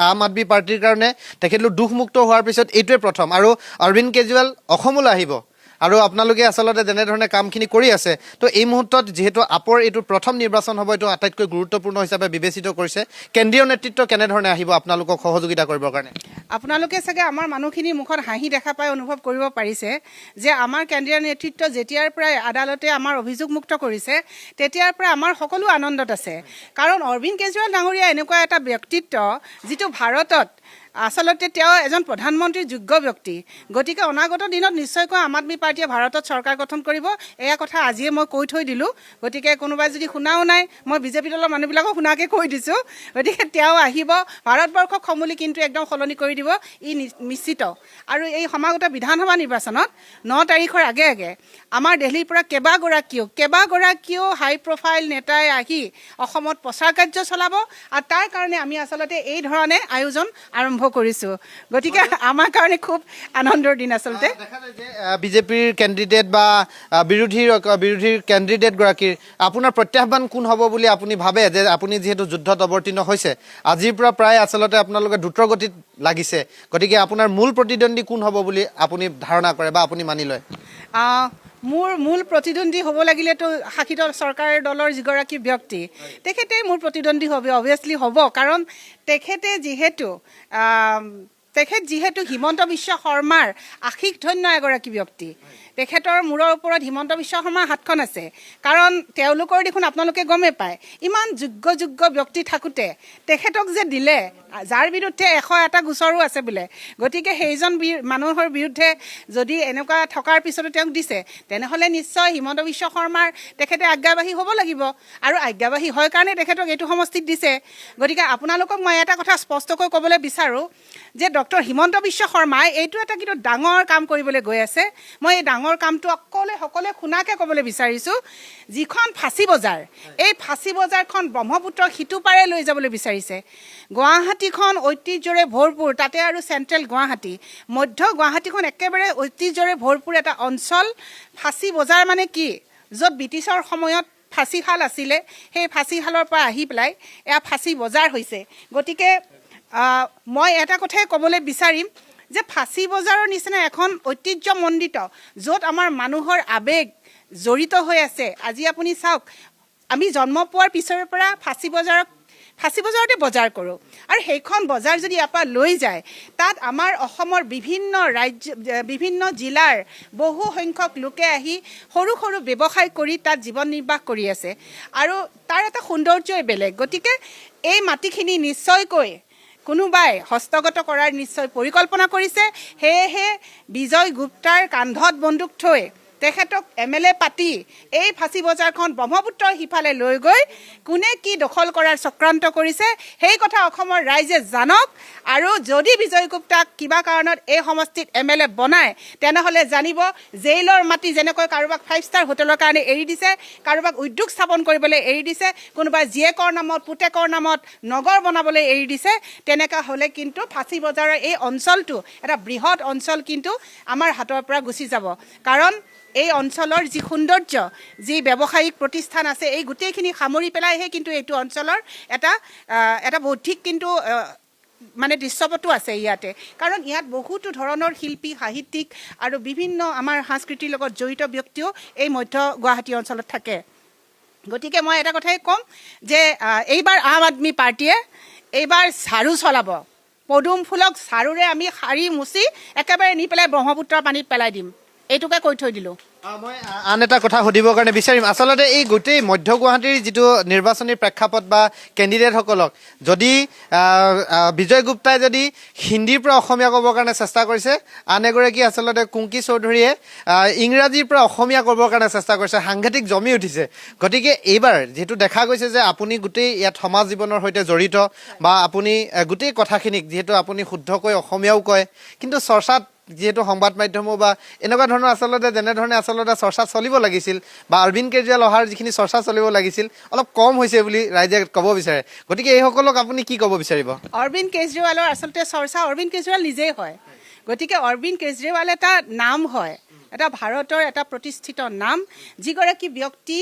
আম আদমি পাৰ্টিৰ কাৰণে তেখেতলোক দুখমুক্ত হোৱাৰ পিছত এইটোৱে প্ৰথম আৰু অৰবিন্দ কেজৰিৱাল অসমলৈ আহিব আৰু আপোনালোকে আচলতে যেনেধৰণে কামখিনি কৰি আছে তো এই মুহূৰ্তত যিহেতু আপৰ এইটো প্ৰথম নিৰ্বাচন হ'ব এইটো আটাইতকৈ গুৰুত্বপূৰ্ণ হিচাপে বিবেচিত কৰিছে কেন্দ্ৰীয় নেতৃত্ব কেনেধৰণে আহিব আপোনালোকক সহযোগিতা কৰিবৰ কাৰণে আপোনালোকে চাগে আমাৰ মানুহখিনিৰ মুখত হাঁহি দেখা পাই অনুভৱ কৰিব পাৰিছে যে আমাৰ কেন্দ্ৰীয় নেতৃত্ব যেতিয়াৰ পৰাই আদালতে আমাৰ অভিযোগমুক্ত কৰিছে তেতিয়াৰ পৰা আমাৰ সকলো আনন্দত আছে কাৰণ অৰবিন্দ কেজৰিৱাল ডাঙৰীয়া এনেকুৱা এটা ব্যক্তিত্ব যিটো ভাৰতত আচলতে তেওঁ এজন প্ৰধানমন্ত্ৰীৰ যোগ্য ব্যক্তি গতিকে অনাগত দিনত নিশ্চয়কৈ আম আদমি পাৰ্টিয়ে ভাৰতত চৰকাৰ গঠন কৰিব এয়া কথা আজিয়ে মই কৈ থৈ দিলোঁ গতিকে কোনোবাই যদি শুনাও নাই মই বিজেপি দলৰ মানুহবিলাকক শুনাকৈ কৈ দিছোঁ গতিকে তেওঁ আহিব ভাৰতবৰ্ষক সমূলি কিন্তু একদম সলনি কৰি দিব ই নিশ্চিত আৰু এই সমাগত বিধানসভা নিৰ্বাচনত 9 তাৰিখৰ আগে আগে আমাৰ দিল্লীৰ পৰা কেইবাগৰাকীও হাই প্ৰফাইল নেতাই আহি অসমত প্ৰচাৰ কাৰ্য চলাব আৰু তাৰ কাৰণে আমি আচলতে এই ধৰণে আয়োজন আৰম্ভ কৰিছোঁ গতিকে আমাৰ কাৰণে খুব আনন্দৰ দিন আচলতে দেখা যায় যে বিজেপিৰ কেণ্ডিডেট বা বিৰোধীৰ কেণ্ডিডেটগৰাকীৰ আপোনাৰ প্ৰত্যাহ্বান কোন হ'ব বুলি আপুনি ভাবে যে আপুনি যিহেতু যুদ্ধত অৱতীৰ্ণ হৈছে আজিৰ পৰা প্ৰায় আচলতে আপোনালোকে দ্ৰুতগতিত লাগিছে গতিকে আপোনাৰ মূল প্ৰতিদ্বন্দ্বী কোন হ'ব বুলি আপুনি ধাৰণা কৰে বা আপুনি মানি লয় মোৰ মূল প্ৰতিদ্বন্দ্বী হ'ব লাগিলেতো শাসিত চৰকাৰ দলৰ যিগৰাকী ব্যক্তি তেখেতেই মোৰ প্ৰতিদ্বন্দ্বী হ'ব অভিয়াছলি হ'ব কাৰণ তেখেতে যিহেতু হিমন্ত বিশ্ব শৰ্মাৰ আশিক ধন্য এগৰাকী ব্যক্তি তেখেতৰ মূৰৰ ওপৰত হিমন্ত বিশ্ব শৰ্মাৰ হাতখন আছে কাৰণ তেওঁলোকৰ দেখোন আপোনালোকে গমেই পায় ইমান যোগ্য ব্যক্তি থাকোঁতে তেখেতক যে দিলে যাৰ বিৰুদ্ধে 101টা গোচৰো আছে বোলে গতিকে সেইজন মানুহৰ বিৰুদ্ধে যদি এনেকুৱা থকাৰ পিছতো তেওঁক দিছে তেনেহ'লে নিশ্চয় হিমন্ত বিশ্ব শৰ্মাৰ তেখেতে আজ্ঞাবাহী হ'ব লাগিব আৰু আজ্ঞাবাহী হয় কাৰণে তেখেতক এইটো সমষ্টিত দিছে গতিকে আপোনালোকক মই এটা কথা স্পষ্টকৈ ক'বলৈ বিচাৰোঁ যে ডক্টৰ হিমন্ত বিশ্ব শৰ্মাই এইটো এটা কিন্তু ডাঙৰ কাম কৰিবলৈ গৈ আছে মই এই ডাঙৰ কামটো সকলোৱে শুনাকৈ ক'বলৈ বিচাৰিছোঁ যিখন ফাঁচী বজাৰ এই ফাঁচী বজাৰখন ব্ৰহ্মপুত্ৰৰ সিটো পাৰে লৈ যাবলৈ বিচাৰিছে গুৱাহাটীখন ঐতিহ্যৰে ভৰপূৰ তাতে আৰু চেণ্ট্ৰেল গুৱাহাটী মধ্য গুৱাহাটীখন একেবাৰে ঐতিহ্যৰে ভৰপূৰ এটা অঞ্চল ফাঁচী বজাৰ মানে কি য'ত ব্ৰিটিছৰ সময়ত ফাঁচীশাল আছিলে সেই ফাঁচীশালৰ পৰা আহি পেলাই এয়া ফাঁচী বজাৰ হৈছে গতিকে মই এটা কথাই ক'বলৈ বিচাৰিম যে ফাঁচী বজাৰৰ নিচিনা এখন ঐতিহ্যমণ্ডিত য'ত আমাৰ মানুহৰ আৱেগ জড়িত হৈ আছে আজি আপুনি চাওক আমি জন্ম পোৱাৰ পিছৰে পৰা ফাঁচী বজাৰতে বজাৰ কৰোঁ আৰু সেইখন বজাৰ যদি ইয়াৰ পৰা লৈ যায় তাত আমাৰ অসমৰ বিভিন্ন জিলাৰ বহু সংখ্যক লোকে আহি সৰু ব্যৱসায় কৰি তাত জীৱন নিৰ্বাহ কৰি আছে আৰু তাৰ এটা সৌন্দৰ্যই বেলেগ গতিকে এই মাটিখিনি নিশ্চয়কৈ কোনোবাই হস্তগত কৰাৰ নিশ্চয় পৰিকল্পনা কৰিছে সেয়েহে বিজয় গুপ্তাৰ কান্ধত বন্দুক থৈ তেখেতক MLA পাতি এই ফাঁচী বজাৰখন ব্ৰহ্মপুত্ৰৰ সিফালে লৈ গৈ কোনে কি দখল কৰাৰ চক্ৰান্ত কৰিছে সেই কথা অসমৰ ৰাইজে জানক আৰু যদি বিজয় গুপ্তাক কিবা কাৰণত এই সমষ্টিত MLA বনায় তেনেহ'লে জানিব জেইলৰ মাটি যেনেকৈ কাৰোবাক 5-star হোটেলৰ কাৰণে এৰি দিছে কাৰোবাক উদ্যোগ স্থাপন কৰিবলৈ এৰি দিছে কোনোবাই জীয়েকৰ নামত পুতেকৰ নামত নগৰ বনাবলৈ এৰি দিছে তেনেকুৱা হ'লে কিন্তু ফাঁচী বজাৰৰ এই অঞ্চলটো এটা বৃহৎ অঞ্চল কিন্তু আমাৰ হাতৰ পৰা গুচি যাব কাৰণ এই অঞ্চলৰ যি সৌন্দৰ্য যি ব্যৱসায়িক প্ৰতিষ্ঠান আছে এই গোটেইখিনি সামৰি পেলাইহে কিন্তু এইটো অঞ্চলৰ এটা বৌদ্ধিক কিন্তু মানে দৃশ্যপটো আছে ইয়াতে কাৰণ ইয়াত বহুতো ধৰণৰ শিল্পী সাহিত্যিক আৰু বিভিন্ন আমাৰ সংস্কৃতিৰ লগত জড়িত ব্যক্তিও এই মধ্য গুৱাহাটী অঞ্চলত থাকে গতিকে মই এটা কথাই ক'ম যে এইবাৰ আম আদমি পাৰ্টীয়ে এইবাৰ ঝাৰু চলাব। পদুম ফুলক ঝাৰুৰে আমি সাৰি মুচি একেবাৰে নি পেলাই ব্ৰহ্মপুত্ৰৰ পানীত পেলাই দিম, এইটোকে কৈ থৈ দিলোঁ। মই আন এটা কথা সুধিবৰ কাৰণে বিচাৰিম, আচলতে এই গোটেই মধ্য গুৱাহাটীৰ যিটো নিৰ্বাচনী প্ৰেক্ষাপট বা কেণ্ডিডেটসকলক যদি বিজয় গুপ্তাই যদি হিন্দীৰ পৰা অসমীয়া ক'বৰ কাৰণে চেষ্টা কৰিছে, আন এগৰাকী আচলতে কুংকি চৌধুৰীয়ে ইংৰাজীৰ পৰা অসমীয়া ক'বৰ কাৰণে চেষ্টা কৰিছে, সাংঘাতিক জমি উঠিছে। গতিকে এইবাৰ যিহেতু দেখা গৈছে যে আপুনি গোটেই ইয়াত সমাজ জীৱনৰ সৈতে জড়িত বা আপুনি গোটেই কথাখিনিক যিহেতু আপুনি শুদ্ধকৈ অসমীয়াও কয়, কিন্তু চৰ্চাত যিহেতু সংবাদ মাধ্যমো বা এনেকুৱা ধৰণৰ আচলতে যেনেধৰণে আচলতে চৰ্চা চলিব লাগিছিল বা অৰবিন্দ কেজৰিৱাল অহাৰ যিখিনি চৰ্চা চলিব লাগিছিল অলপ কম হৈছে বুলি ৰাইজে ক'ব বিচাৰে। গতিকে এইসকলক আপুনি কি ক'ব বিচাৰিব? অৰবিন্দ কেজৰিৱালৰ আচলতে চৰ্চা অৰবিন্দ কেজৰিৱাল নিজেই হয়। গতিকে অৰবিন্দ কেজৰিৱাল এটা নাম হয়, এটা ভাৰতৰ এটা প্ৰতিষ্ঠিত নাম, যিগৰাকী ব্যক্তি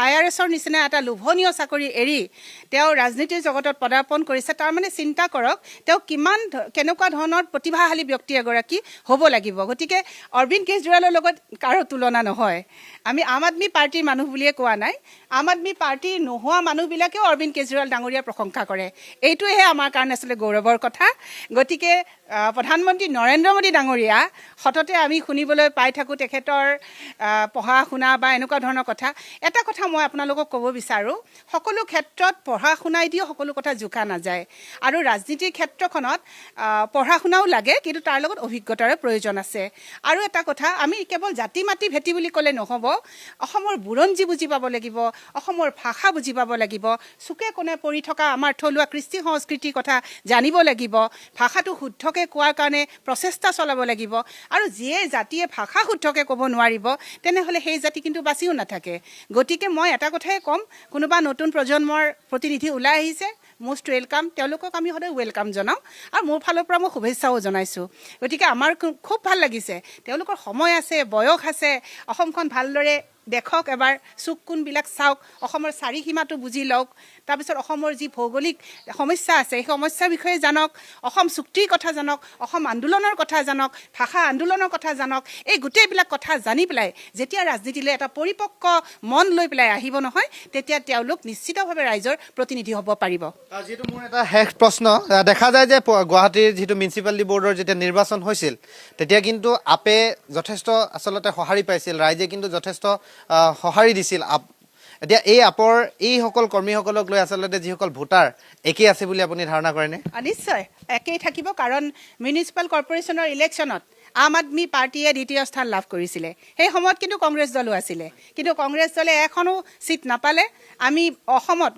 IRSৰ নিচিনা এটা লোভনীয় চাকৰি এৰি তেওঁ ৰাজনীতিৰ জগতত পদাৰ্পণ কৰিছে। তাৰমানে চিন্তা কৰক তেওঁ কেনেকুৱা ধৰণৰ প্ৰতিভাশালী ব্যক্তি এগৰাকী হ'ব লাগিব। গতিকে অৰবিন্দ কেজৰিৱালৰ লগত কাৰো তুলনা নহয়। আমি আম আদমি পাৰ্টীৰ মানুহ বুলিয়ে কোৱা নাই, আম আদমি পাৰ্টীৰ নোহোৱা মানুহবিলাকেও অৰবিন্দ কেজৰিৱাল ডাঙৰীয়াৰ প্ৰশংসা কৰে। এইটোহে আমাৰ কাৰণে আচলতে গৌৰৱৰ কথা। গতিকে প্ৰধানমন্ত্ৰী নৰেন্দ্ৰ মোদী ডাঙৰীয়া সততে আমি শুনিবলৈ পাই থাকোঁ তেখেতৰ পঢ়া শুনা বা এনেকুৱা ধৰণৰ কথা। এটা কথা মই আপোনালোকক ক'ব বিচাৰোঁ, সকলো ক্ষেত্ৰত পঢ়া শুনাই দিও সকলো কথা জোখা নাযায়, আৰু ৰাজনীতিৰ ক্ষেত্ৰখনত পঢ়া শুনাও লাগে, কিন্তু তাৰ লগত অভিজ্ঞতাৰো প্ৰয়োজন আছে। আৰু এটা কথা, আমি কেৱল জাতি মাতি ভেটি বুলি ক'লে নহ'ব, অসমৰ বুৰঞ্জী বুজি পাব লাগিব, অসমৰ ভাষা বুজি পাব লাগিব, চুকে কোণে পৰি থকা আমাৰ থলুৱা কৃষ্টি সংস্কৃতিৰ কথা জানিব লাগিব, ভাষাটো শুদ্ধকৈ কোৱাৰ কাৰণে প্ৰচেষ্টা চলাব লাগিব। আৰু যিয়ে জাতিয়ে ভাষা শুদ্ধকৈ ক'ব নোৱাৰিব তেনেহ'লে সেই জাতি কিন্তু বাচিও নাথাকে। গতিকে মই এটা কথাই ক'ম, কোনোবা নতুন প্ৰজন্মৰ প্ৰতিনিধি ওলাই আহিছে, মষ্ট ৱেলকাম, তেওঁলোকক আমি সদায় ৱেলকাম জনাওঁ, আৰু মোৰ ফালৰ পৰা মই শুভেচ্ছাও জনাইছোঁ। গতিকে আমাৰ খুব ভাল লাগিছে, তেওঁলোকৰ সময় আছে, বয়স আছে, অসমখন ভালদৰে দেখক, এবাৰ চুক কোণবিলাক চাওক, অসমৰ চাৰিসীমাটো বুজি লওক, তাৰপিছত অসমৰ যি ভৌগোলিক সমস্যা আছে সেই সমস্যাৰ বিষয়ে জানক, অসম চুক্তিৰ কথা জানক, অসম আন্দোলনৰ কথা জানক, ভাষা আন্দোলনৰ কথা জানক। এই গোটেইবিলাক কথা জানি পেলাই যেতিয়া ৰাজনীতিলৈ এটা পৰিপক্ক মন লৈ পেলাই আহিব নহয়, তেতিয়া তেওঁলোক নিশ্চিতভাৱে ৰাইজৰ প্ৰতিনিধি হ'ব পাৰিব। যিহেতু মোৰ এটা শেষ প্ৰশ্ন, দেখা যায় যে গুৱাহাটীৰ যিটো মিউনিচিপালিটি বৰ্ডৰ যেতিয়া নিৰ্বাচন হৈছিল তেতিয়া কিন্তু আপে যথেষ্ট আচলতে সঁহাৰি পাইছিল, ৰাইজে কিন্তু যথেষ্ট সঁহাৰি দিছিল। এতিয়া এই আপৰ এইসকল কৰ্মীসকলক লৈ আচলতে যিসকল ভোটাৰ একেই আছে বুলি আপুনি ধাৰণা কৰেনে? নিশ্চয় একেই থাকিব, কাৰণ মিউনিচিপাল কৰ্পৰেশ্যনৰ ইলেকশ্যনত আম আদমি পাৰ্টীয়ে দ্বিতীয় স্থান লাভ কৰিছিলে। সেই সময়ত কিন্তু কংগ্ৰেছ দলো আছিলে, কিন্তু কংগ্ৰেছ দলে এখনো ছিট নাপালে। আমি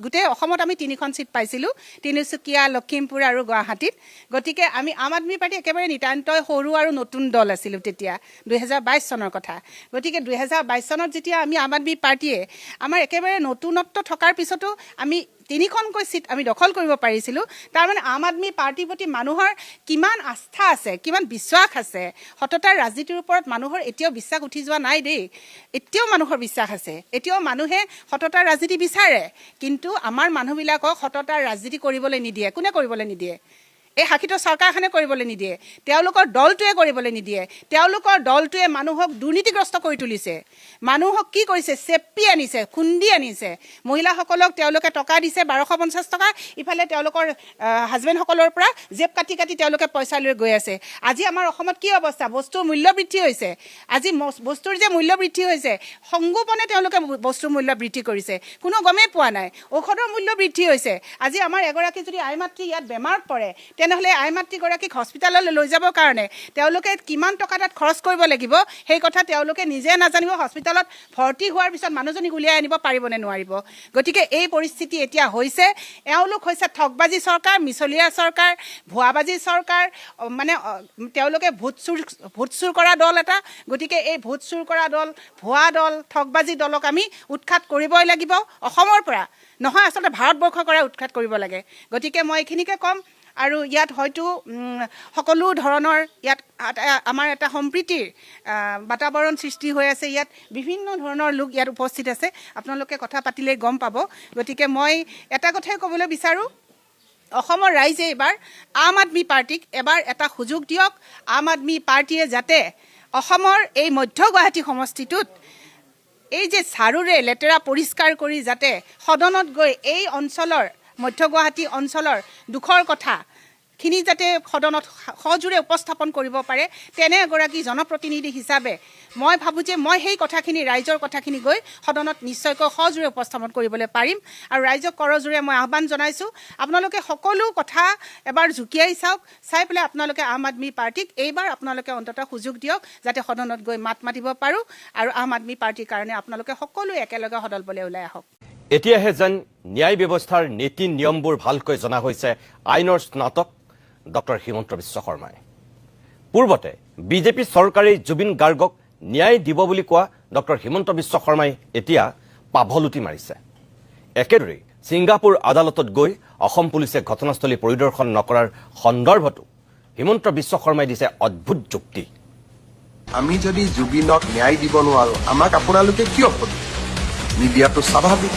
গোটেই অসমত আমি 3খন ছিট পাইছিলোঁ, তিনিচুকীয়া, লখিমপুৰ আৰু গুৱাহাটীত। গতিকে আমি আম আদমি পাৰ্টী একেবাৰে নিতান্তই সৰু আৰু নতুন দল আছিলোঁ তেতিয়া, 2022 চনৰ কথা। গতিকে 2022 চনত যেতিয়া আমি আম আদমি পাৰ্টীয়ে আমাৰ একেবাৰে নতুনত্ব থকাৰ পিছতো আমি 3খনকৈ ছিট আমি দখল কৰিব পাৰিছিলোঁ। তাৰমানে আম আদমি পাৰ্টীৰ প্ৰতি মানুহৰ কিমান আস্থা আছে, কিমান বিশ্বাস আছে। সততাৰ ৰাজনীতিৰ ওপৰত মানুহৰ এতিয়াও বিশ্বাস উঠি যোৱা নাই দেই, এতিয়াও মানুহৰ বিশ্বাস আছে, এতিয়াও মানুহে সততাৰ ৰাজনীতি বিচাৰে। কিন্তু আমাৰ মানুহবিলাকক সততাৰ ৰাজনীতি কৰিবলৈ নিদিয়ে। কোনে কৰিবলৈ নিদিয়ে? এই শাসিত চৰকাৰখনে কৰিবলৈ নিদিয়ে, তেওঁলোকৰ দলটোৱে কৰিবলৈ নিদিয়ে। তেওঁলোকৰ দলটোৱে মানুহক দুৰ্নীতিগ্ৰস্ত কৰি তুলিছে, মানুহক কি কৰিছে, চেপি আনিছে, খুন্দি আনিছে। মহিলাসকলক তেওঁলোকে টকা দিছে 1250 টকা, ইফালে তেওঁলোকৰ হাজবেণ্ডসকলৰ পৰা জেপ কাটি কাটি তেওঁলোকে পইচা লৈ গৈ আছে। আজি আমাৰ অসমত কি অৱস্থা, বস্তুৰ মূল্য বৃদ্ধি হৈছে। আজি বস্তুৰ যে মূল্য বৃদ্ধি হৈছে, সংগোপনে তেওঁলোকে বস্তুৰ মূল্য বৃদ্ধি কৰিছে, কোনো গমেই পোৱা নাই। ঔষধৰ মূল্য বৃদ্ধি হৈছে। আজি আমাৰ এগৰাকী যদি আই মাতৃ ইয়াত বেমাৰত পৰে, তেনেহ'লে আই মাতৃগৰাকীক হস্পিটেললৈ লৈ যাবৰ কাৰণে তেওঁলোকে কিমান টকা তাত খৰচ কৰিব লাগিব, সেই কথা তেওঁলোকে নিজে নাজানিব। হস্পিটেলত ভৰ্তি হোৱাৰ পিছত মানুহজনীক উলিয়াই আনিব পাৰিব নে নোৱাৰিব। গতিকে এই পৰিস্থিতি এতিয়া হৈছে। এওঁলোক হৈছে ঠগবাজি চৰকাৰ, মিছলীয়া চৰকাৰ, ভুৱাবাজি চৰকাৰ, মানে তেওঁলোকে ভোট চুৰ কৰা দল এটা। গতিকে এই ভোট চুৰ কৰা দল, ভুৱা দল, ঠগবাজি দলক আমি উৎখাত কৰিবই লাগিব অসমৰ পৰা, নহয় আচলতে ভাৰতবৰ্ষৰ পৰা উৎখাত কৰিব লাগে। গতিকে মই এইখিনিকে ক'ম। আৰু ইয়াত হয়তো সকলো ধৰণৰ ইয়াত আমাৰ এটা সম্প্ৰীতিৰ বাতাবৰণ সৃষ্টি হৈ আছে। ইয়াত বিভিন্ন ধৰণৰ লোক ইয়াত উপস্থিত আছে, আপোনালোকে কথা পাতিলেই গম পাব। গতিকে মই এটা কথাই ক'বলৈ বিচাৰোঁ, অসমৰ ৰাইজে এইবাৰ আম আদমি পাৰ্টীক এবাৰ এটা সুযোগ দিয়ক। আম আদমি পাৰ্টীয়ে যাতে অসমৰ এই মধ্য গুৱাহাটী সমষ্টিটোত এই যে ঝাৰুৰে লেতেৰা পৰিষ্কাৰ কৰি যাতে সদনত গৈ এই অঞ্চলৰ মধ্য গুৱাহাটী অঞ্চলৰ দুখৰ কথাখিনি যাতে সদনত সজোৰে উপস্থাপন কৰিব পাৰে, তেনে এগৰাকী জনপ্ৰতিনিধি হিচাপে মই ভাবোঁ যে মই সেই কথাখিনি ৰাইজৰ কথাখিনি গৈ সদনত নিশ্চয়কৈ সজোৰে উপস্থাপন কৰিবলৈ পাৰিম। আৰু ৰাইজক কৰজোৰে মই আহ্বান জনাইছোঁ, আপোনালোকে সকলো কথা এবাৰ জুকিয়াই চাওক, চাই পেলাই আপোনালোকে আম আদমি পাৰ্টিক এইবাৰ আপোনালোকে অন্ততঃ সুযোগ দিয়ক যাতে সদনত গৈ মাত মাতিব পাৰোঁ আৰু আম আদমি পাৰ্টিৰ কাৰণে আপোনালোকে সকলোৱে একেলগে সদলবলে ওলাই আহক। এতিয়াহে যেন ন্যায় ব্যৱস্থাৰ নীতি নিয়মবোৰ ভালকৈ জনা হৈছে আইনৰ স্নাতক ডক্টৰ হিমন্ত বিশ্ব শৰ্মাই। পূৰ্বতে বিজেপি চৰকাৰে জুবিন গাৰ্গক ন্যায় দিব বুলি কোৱা ডক্টৰ হিমন্ত বিশ্ব শৰ্মাই এতিয়া পাভলুটি মাৰিছে। একেদৰে ছিংগাপুৰ আদালতত গৈ অসম পুলিচে ঘটনাস্থলী পৰিদৰ্শন নকৰাৰ সন্দৰ্ভতো হিমন্ত বিশ্ব শৰ্মাই দিছে অদ্ভুত যুক্তি। আমি যদি জুবিনক ন্যায় দিব নোৱাৰো, আমাক আপোনালোকে কিয় কৰিব? মিডিয়াটো স্বাভাৱিক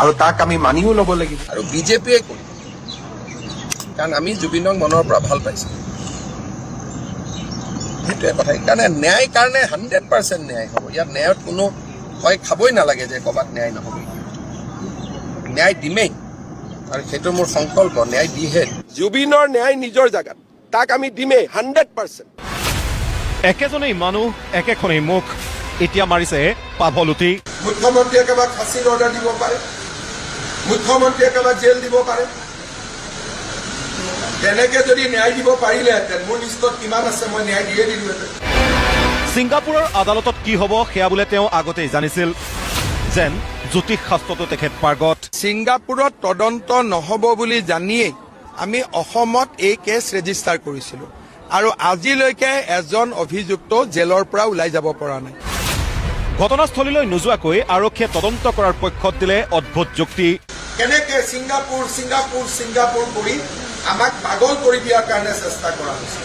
আৰু তাক আমি মানিও ল'ব লাগিব। আৰু বিজেপিয়ে কৰিব, কাৰণ আমি জুবিনক মনৰ পৰা ভাল পাইছো, সেইটোৱে কথা। সেইকাৰণে ন্যায় কাৰণে 100% ন্যায় হ'ব। ইয়াত ন্যায়ত কোনো ভয় খাবই নালাগে যে ক'ৰবাত ন্যায় নহ'ব। ন্যায় দিমেই, আৰু সেইটো মোৰ সংকল্প, ন্যায় দিহে। জুবিনৰ ন্যায় নিজৰ জেগাত, তাক আমি দিমেই 100%। একেজনেই মানুহ, একেখনেই মুখ, এতিয়া মাৰিছে পাভলুটি। মুখ্যমন্ত্ৰীয়ে কাৰোবাক ফাঁচীৰ অৰ্ডাৰ দিব পাৰে, মুখ্যমন্ত্ৰীয়ে কাৰোবাক জেল দিব পাৰে। তেনেকে যদি ন্যায় দিব পাৰিলেহেঁতেন, মোৰ লিষ্টত কিমান আছে মই ন্যায় দিয়ে দিলোহেঁতেন। ছিংগাপুৰৰ আদালতত কি হ'ব সেয়া বোলে তেওঁ আগতেই জানিছিল, যেন জ্যোতিষ শাস্ত্ৰতো তেখেত পাৰ্গত। ছিংগাপুৰত তদন্ত নহ'ব বুলি জানিয়েই আমি অসমত এই কেছ ৰেজিষ্টাৰ কৰিছিলো, আৰু আজিলৈকে এজন অভিযুক্ত জেলৰ পৰা ওলাই যাব পৰা নাই। ঘটনাস্থলীলৈ নোযোৱাকৈ আৰক্ষীয়ে তদন্ত কৰাৰ পক্ষত দিলে অদ্ভুত যুক্তি। কেনেকে ছিংগাপুৰ ছিংগাপুৰ ছিংগাপুৰ কৰি আমাক পাগল কৰি দিয়াৰ কাৰণে চেষ্টা কৰা হৈছে।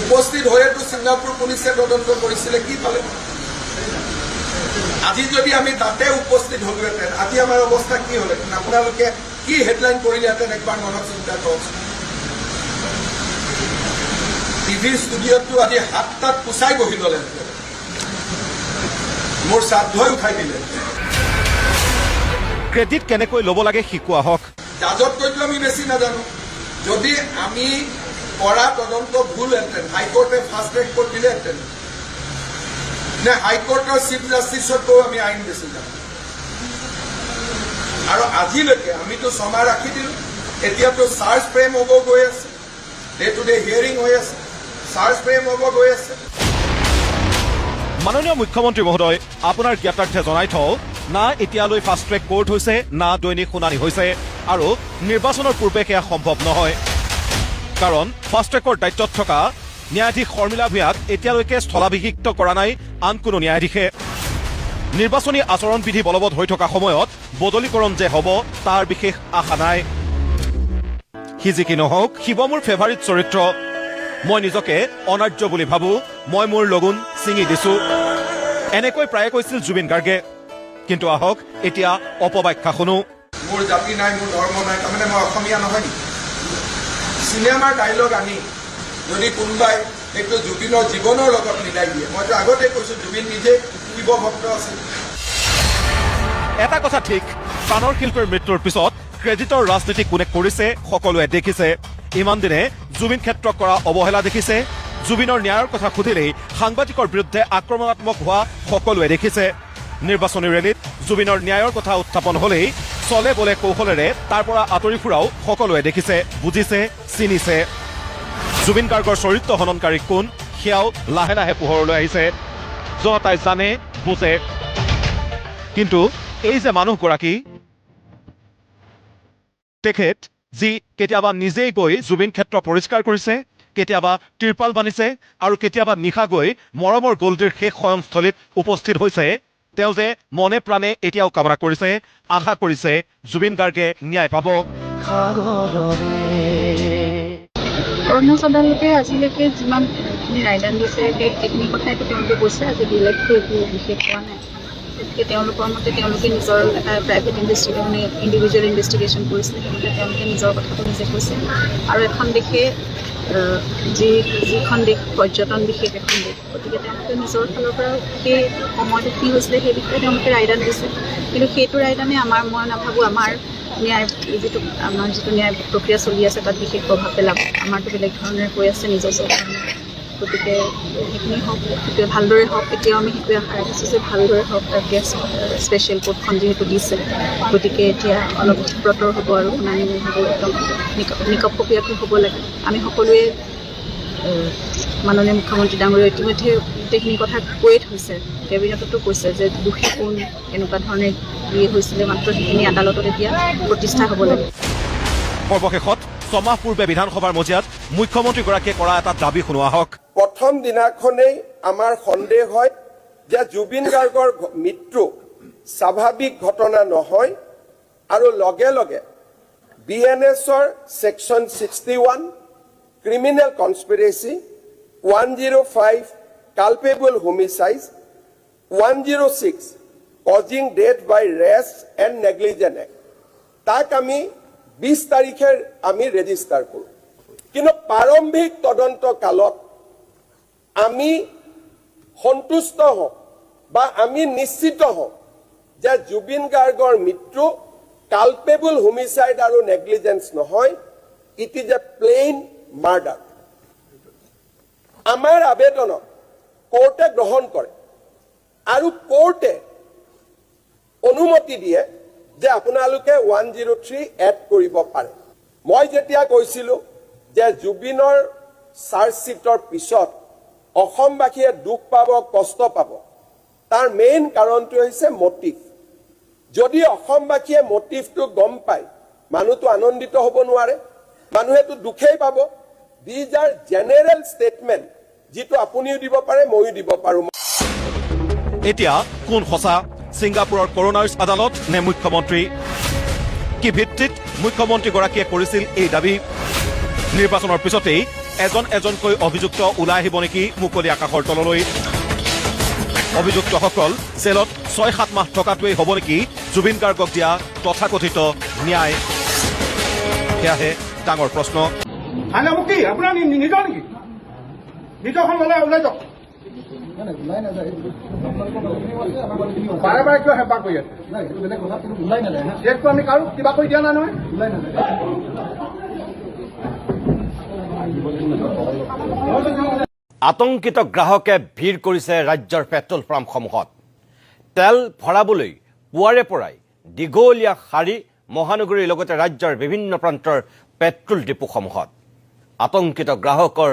উপস্থিত হৈয়েতো ছিংগাপুৰ পুলিচে তদন্ত কৰিছিলে, কি পালে? আজি যদি আমি তাতে উপস্থিত হলোহেঁতেন, আজি আমাৰ অৱস্থা কি হ'লহেঁতেন? আপোনালোকে কি হেডলাইন কৰিলেহেঁতেন একবাৰ মনত চিন্তা কৰকচোন। টিভিৰ ষ্টুডিঅ'তটো আজি হাত তাত পুচাই বহি ল'লেহেঁতেন, মোৰ শ্ৰাদ্ধই উঠাই দিলে। ক্ৰেডিট কেনেকৈ ল'ব লাগে শিকোৱা হওক। জাজতকৈতো আমি বেছি নাজানো। যদি আমি কৰা তদন্ত ভুলহেঁতেন, হাইকোৰ্টে ফাষ্ট ট্ৰেক কোৰ্ট দিলেহেঁতেন নে হাইকোৰ্টৰ চিফ জাষ্টিছতকৈও আমি আইন বেছি জানো। আৰু আজিলৈকে আমিতো ছমাহ ৰাখি দিলো, এতিয়াতো চাৰ্জ ফ্ৰেম হ'ব গৈ আছে, ডে টু ডে হিয়াৰিং হৈ আছে, চাৰ্জ ফ্ৰেম হ'ব গৈ আছে। মাননীয় মুখ্যমন্ত্ৰী মহোদয়, আপোনাৰ জ্ঞাতাৰ্থে জনাই থওঁ, না এতিয়ালৈ ফাষ্ট ট্ৰেক কোৰ্ট হৈছে, না দৈনিক শুনানি হৈছে, আৰু নিৰ্বাচনৰ পূৰ্বে সেয়া সম্ভৱ নহয়। কাৰণ ফাষ্ট ট্ৰেকৰ দায়িত্বত থকা ন্যায়াধীশ শৰ্মিলা ভূঞাক এতিয়ালৈকে স্থলাভিষিক্ত কৰা নাই আন কোনো ন্যায়াধীশে। নিৰ্বাচনী আচৰণ বিধি বলবৎ হৈ থকা সময়ত বদলীকৰণ যে হ'ব তাৰ বিশেষ আশা নাই। সি যি কি নহওক, শিৱ মোৰ ফেভাৰিট চৰিত্ৰ। মই নিজকে অনাৰ্য বুলি ভাবো, মই মোৰ লগুণ ছিঙি দিছো, এনেকৈ প্ৰায়ে কৈছিল জুবিন গাৰ্গে। কিন্তু আহক এতিয়া অপব্যাখ্যা শুনো। মোৰ জাতি নাই, মোৰ ধৰ্ম নাই, তাৰমানে মই অসমীয়া নহয় নেকি? চিনেমাৰ ডাইলগ আনি যদি কোনোবাই সেইটো জুবিনৰ জীৱনৰ লগত মিলাই দিয়ে, মইতো আগতে কৈছো জুবিন নিজে শিৱ ভক্ত আছিল। এটা কথা ঠিক, প্ৰাণৰ শিল্পীৰ মৃত্যুৰ পিছত ক্ৰেডিটৰ ৰাজনীতি কোনে কৰিছে সকলোৱে দেখিছে। ইমান দিনে জুবিন ক্ষেত্ৰক কৰা অৱহেলা দেখিছে। জুবিনৰ ন্যায়ৰ কথা সুধিলেই সাংবাদিকৰ বিৰুদ্ধে আক্ৰমণাত্মক হোৱা সকলোৱে দেখিছে। নিৰ্বাচনী ৰেলীত জুবিনৰ ন্যায়ৰ কথা উত্থাপন হলেই চলে বলে কৌশলেৰে তাৰ পৰা আঁতৰি ফুৰাও সকলোৱে দেখিছে, বুজিছে, চিনিছে। জুবিন গাৰ্গৰ চৰিত্ৰ হননকাৰী কোন সেয়াও লাহে লাহে পোহৰলৈ আহিছে। জনতাই জানে, বুজে। কিন্তু এই যে মানুহগৰাকী, তেখেত যি কেতিয়াবা নিজেই গৈ জুবিন ক্ষেত্ৰ পৰিষ্কাৰ কৰিছে, কেতিয়াবা ত্ৰিপাল বান্ধিছে, আৰু কেতিয়াবা নিশা গৈ মৰমৰ গল্ডিৰ শেষ শয়নস্থলীত উপস্থিত হৈছে, তেওঁ যে মনে প্ৰাণে এতিয়াও কামনা কৰিছে, আশা কৰিছে জুবিন গাৰ্গে ন্যায় পাব। অৰুণাচল আদালতে আজিলৈকে যিমান ৰায়দান দিছে সেইখিনি কথাইতো তেওঁলোকে কৈছে, আজি বেলেগটো একো বিশেষ হোৱা নাই। গতিকে তেওঁলোকৰ মতে তেওঁলোকে নিজৰ এটা প্ৰাইভেট ইণ্ডিভিজুৱেল ইনভেষ্টিগেশ্যন কৰিছিলে, তেওঁলোকে নিজৰ কথাটো নিজে কৈছে। আৰু এখন দেশে যিখন দেশ পৰ্যটন বিশেষ এখন দেশ, গতিকে তেওঁলোকে নিজৰ ফালৰ পৰা সেই সময়টো কি হৈছিলে সেই বিষয়ে তেওঁলোকে ৰায়দান দিছে। কিন্তু সেইটো ৰায়দানে মই নাভাবোঁ আমাৰ যিটো ন্যায় প্ৰক্ৰিয়া চলি আছে তাত বিশেষ প্ৰভাৱ পেলাব। আমাৰতো বেলেগ ধৰণে কৈ আছে নিজস্ব ধৰণে। গতিকে সেইখিনি হওক, সেইটোৱে ভালদৰে হওক। এতিয়াও আমি সেইটোৱে আশা ৰাখিছোঁ যে ভালদৰে হওক। তাৰ গেছ স্পেচিয়েল কোৰ্টখন যিহেতু দিছে, গতিকে এতিয়া অলপ ব্ৰতৰ হ'ব আৰু শুনানি হ'ব, একদম নিকপকীয়াকৈ হ'ব লাগে। আমি সকলোৱে মাননীয় মুখ্যমন্ত্ৰী ডাঙৰীয়া ইতিমধ্যে গোটেইখিনি কথা কৈয়ে থৈছে, কেবিনেটতো কৈছে যে দোষী কোন, কেনেকুৱা ধৰণে হৈছিলে, মাত্ৰ সেইখিনি আদালতত এতিয়া প্ৰতিষ্ঠা হ'ব লাগে। সৰ্বশেষত 6 মাহ পূৰ্বে বিধানসভাৰ মজিয়াত মুখ্যমন্ত্ৰীগৰাকীয়ে কৰা এটা দাবী শুনোৱা হওক। প্ৰথম দিনাখনেই আমাৰ সন্দেহ হয় যে জুবিন গাৰ্গৰ মৃত্যু স্বাভাৱিক ঘটনা নহয় আৰু লগে লগে BNSৰ section 61 criminal conspiracy 105 culpable homicide 106 causing death by rash and negligent act তাক আমি 20 তাৰিখে আমি ৰেজিষ্টাৰ কৰোঁ। কিন্তু প্ৰাৰম্ভিক তদন্ত কালত আমি সন্তুষ্ট হওঁ বা আমি নিশ্চিত হওঁ যে জুবিন গাৰ্গৰ মৃত্যু কালপেবল হোমিচাইড আৰু নেগলিজেন্স নহয়, it is a plain murder. আমাৰ আবেদনক কোৰ্টে গ্ৰহণ কৰে আৰু কোৰ্টে অনুমতি দিয়ে যে আপোনালোকে 103 এড কৰিব পাৰে। মই যেতিয়া কৈছিলোঁ যে জুবিনৰ চাৰ্জশ্বিটৰ পিছত অসমবাসীয়ে দুখ পাব, কষ্ট পাব, তাৰ মেইন কাৰণটো হৈছে মটিভ। যদি অসমবাসীয়ে মটিভটো গম পায়, মানুহটো আনন্দিত হ'ব নোৱাৰে, মানুহেতো দুখেই পাব। দিজ আৰ জেনেৰেল ষ্টেটমেণ্ট, যিটো আপুনিও দিব পাৰে, ময়ো দিব পাৰোঁ। এতিয়া কোন সঁচা, ছিংগাপুৰৰ কৰোনাৰ্ছ আদালত নে মুখ্যমন্ত্ৰী? কি ভিত্তিত মুখ্যমন্ত্ৰীগৰাকীয়ে কৰিছিল এই দাবী? নিৰ্বাচনৰ পিছতেই এজন এজনকৈ অভিযুক্ত ওলাই আহিব নেকি মুকলি আকাশৰ তললৈ? অভিযুক্তসকল জেলত 6-7 মাহ থকাটোৱেই হ'ব নেকি জুবিন গাৰ্গক দিয়া তথাকথিত ন্যায়? সেয়াহে ডাঙৰ প্ৰশ্ন। আপোনাৰ নিজৰ নেকি? নিজৰখন ল'লে ওলাই যাওক। বাৰে বাৰে কিয় হেঁপাহ কৰি আছে? চেকটো আমি কাৰো কিবা কৰি দিয়া নাই নহয়। আতংকিত গ্ৰাহকে ভিৰ কৰিছে ৰাজ্যৰ পেট্ৰল পাম্পসমূহত। তেল ভৰাবলৈ পুৱাৰে পৰাই দীঘলীয়া শাৰী মহানগৰীৰ লগতে ৰাজ্যৰ বিভিন্ন প্ৰান্তৰ পেট্ৰল ডিপুসমূহত। আতংকিত গ্ৰাহকৰ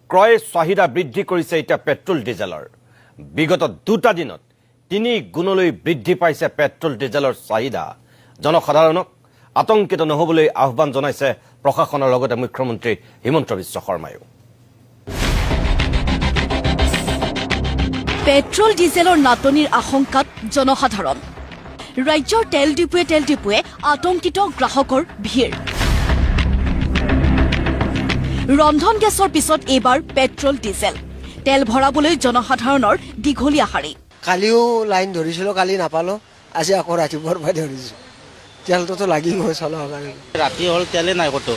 ক্ৰয় চাহিদা বৃদ্ধি কৰিছে এতিয়া পেট্ৰল ডিজেলৰ। বিগত 2টা দিনত 3 গুণলৈ বৃদ্ধি পাইছে পেট্ৰল ডিজেলৰ চাহিদা। জনসাধাৰণক আতংকিত নহবলৈ আহ্বান জনাইছে প্ৰশাসনৰ লগতে মুখ্যমন্ত্ৰী হিমন্ত বিশ্ব শৰ্মায়ো। পেট্ৰল ডিজেলৰ নাটনিৰ আশংকাত জনসাধাৰণ। ৰাজ্যৰ তেল ডিপুৱে আতংকিত গ্ৰাহকৰ ভিৰ। ৰন্ধন গেছৰ পিছত এইবাৰ পেট্ৰল ডিজেল। তেল ভৰাবলৈ জনসাধাৰণৰ দীঘলীয়া শাৰী। কালিও লাইন ধৰিছিলোঁ, কালি নাপালোঁ, আজি আকৌ ৰাতিপুৱাৰ পৰাই ধৰিছোঁ। তেলটোতো লাগিবই চলাৰ কাৰণে। ৰাতি হ'ল তেলে নাই ক'তো।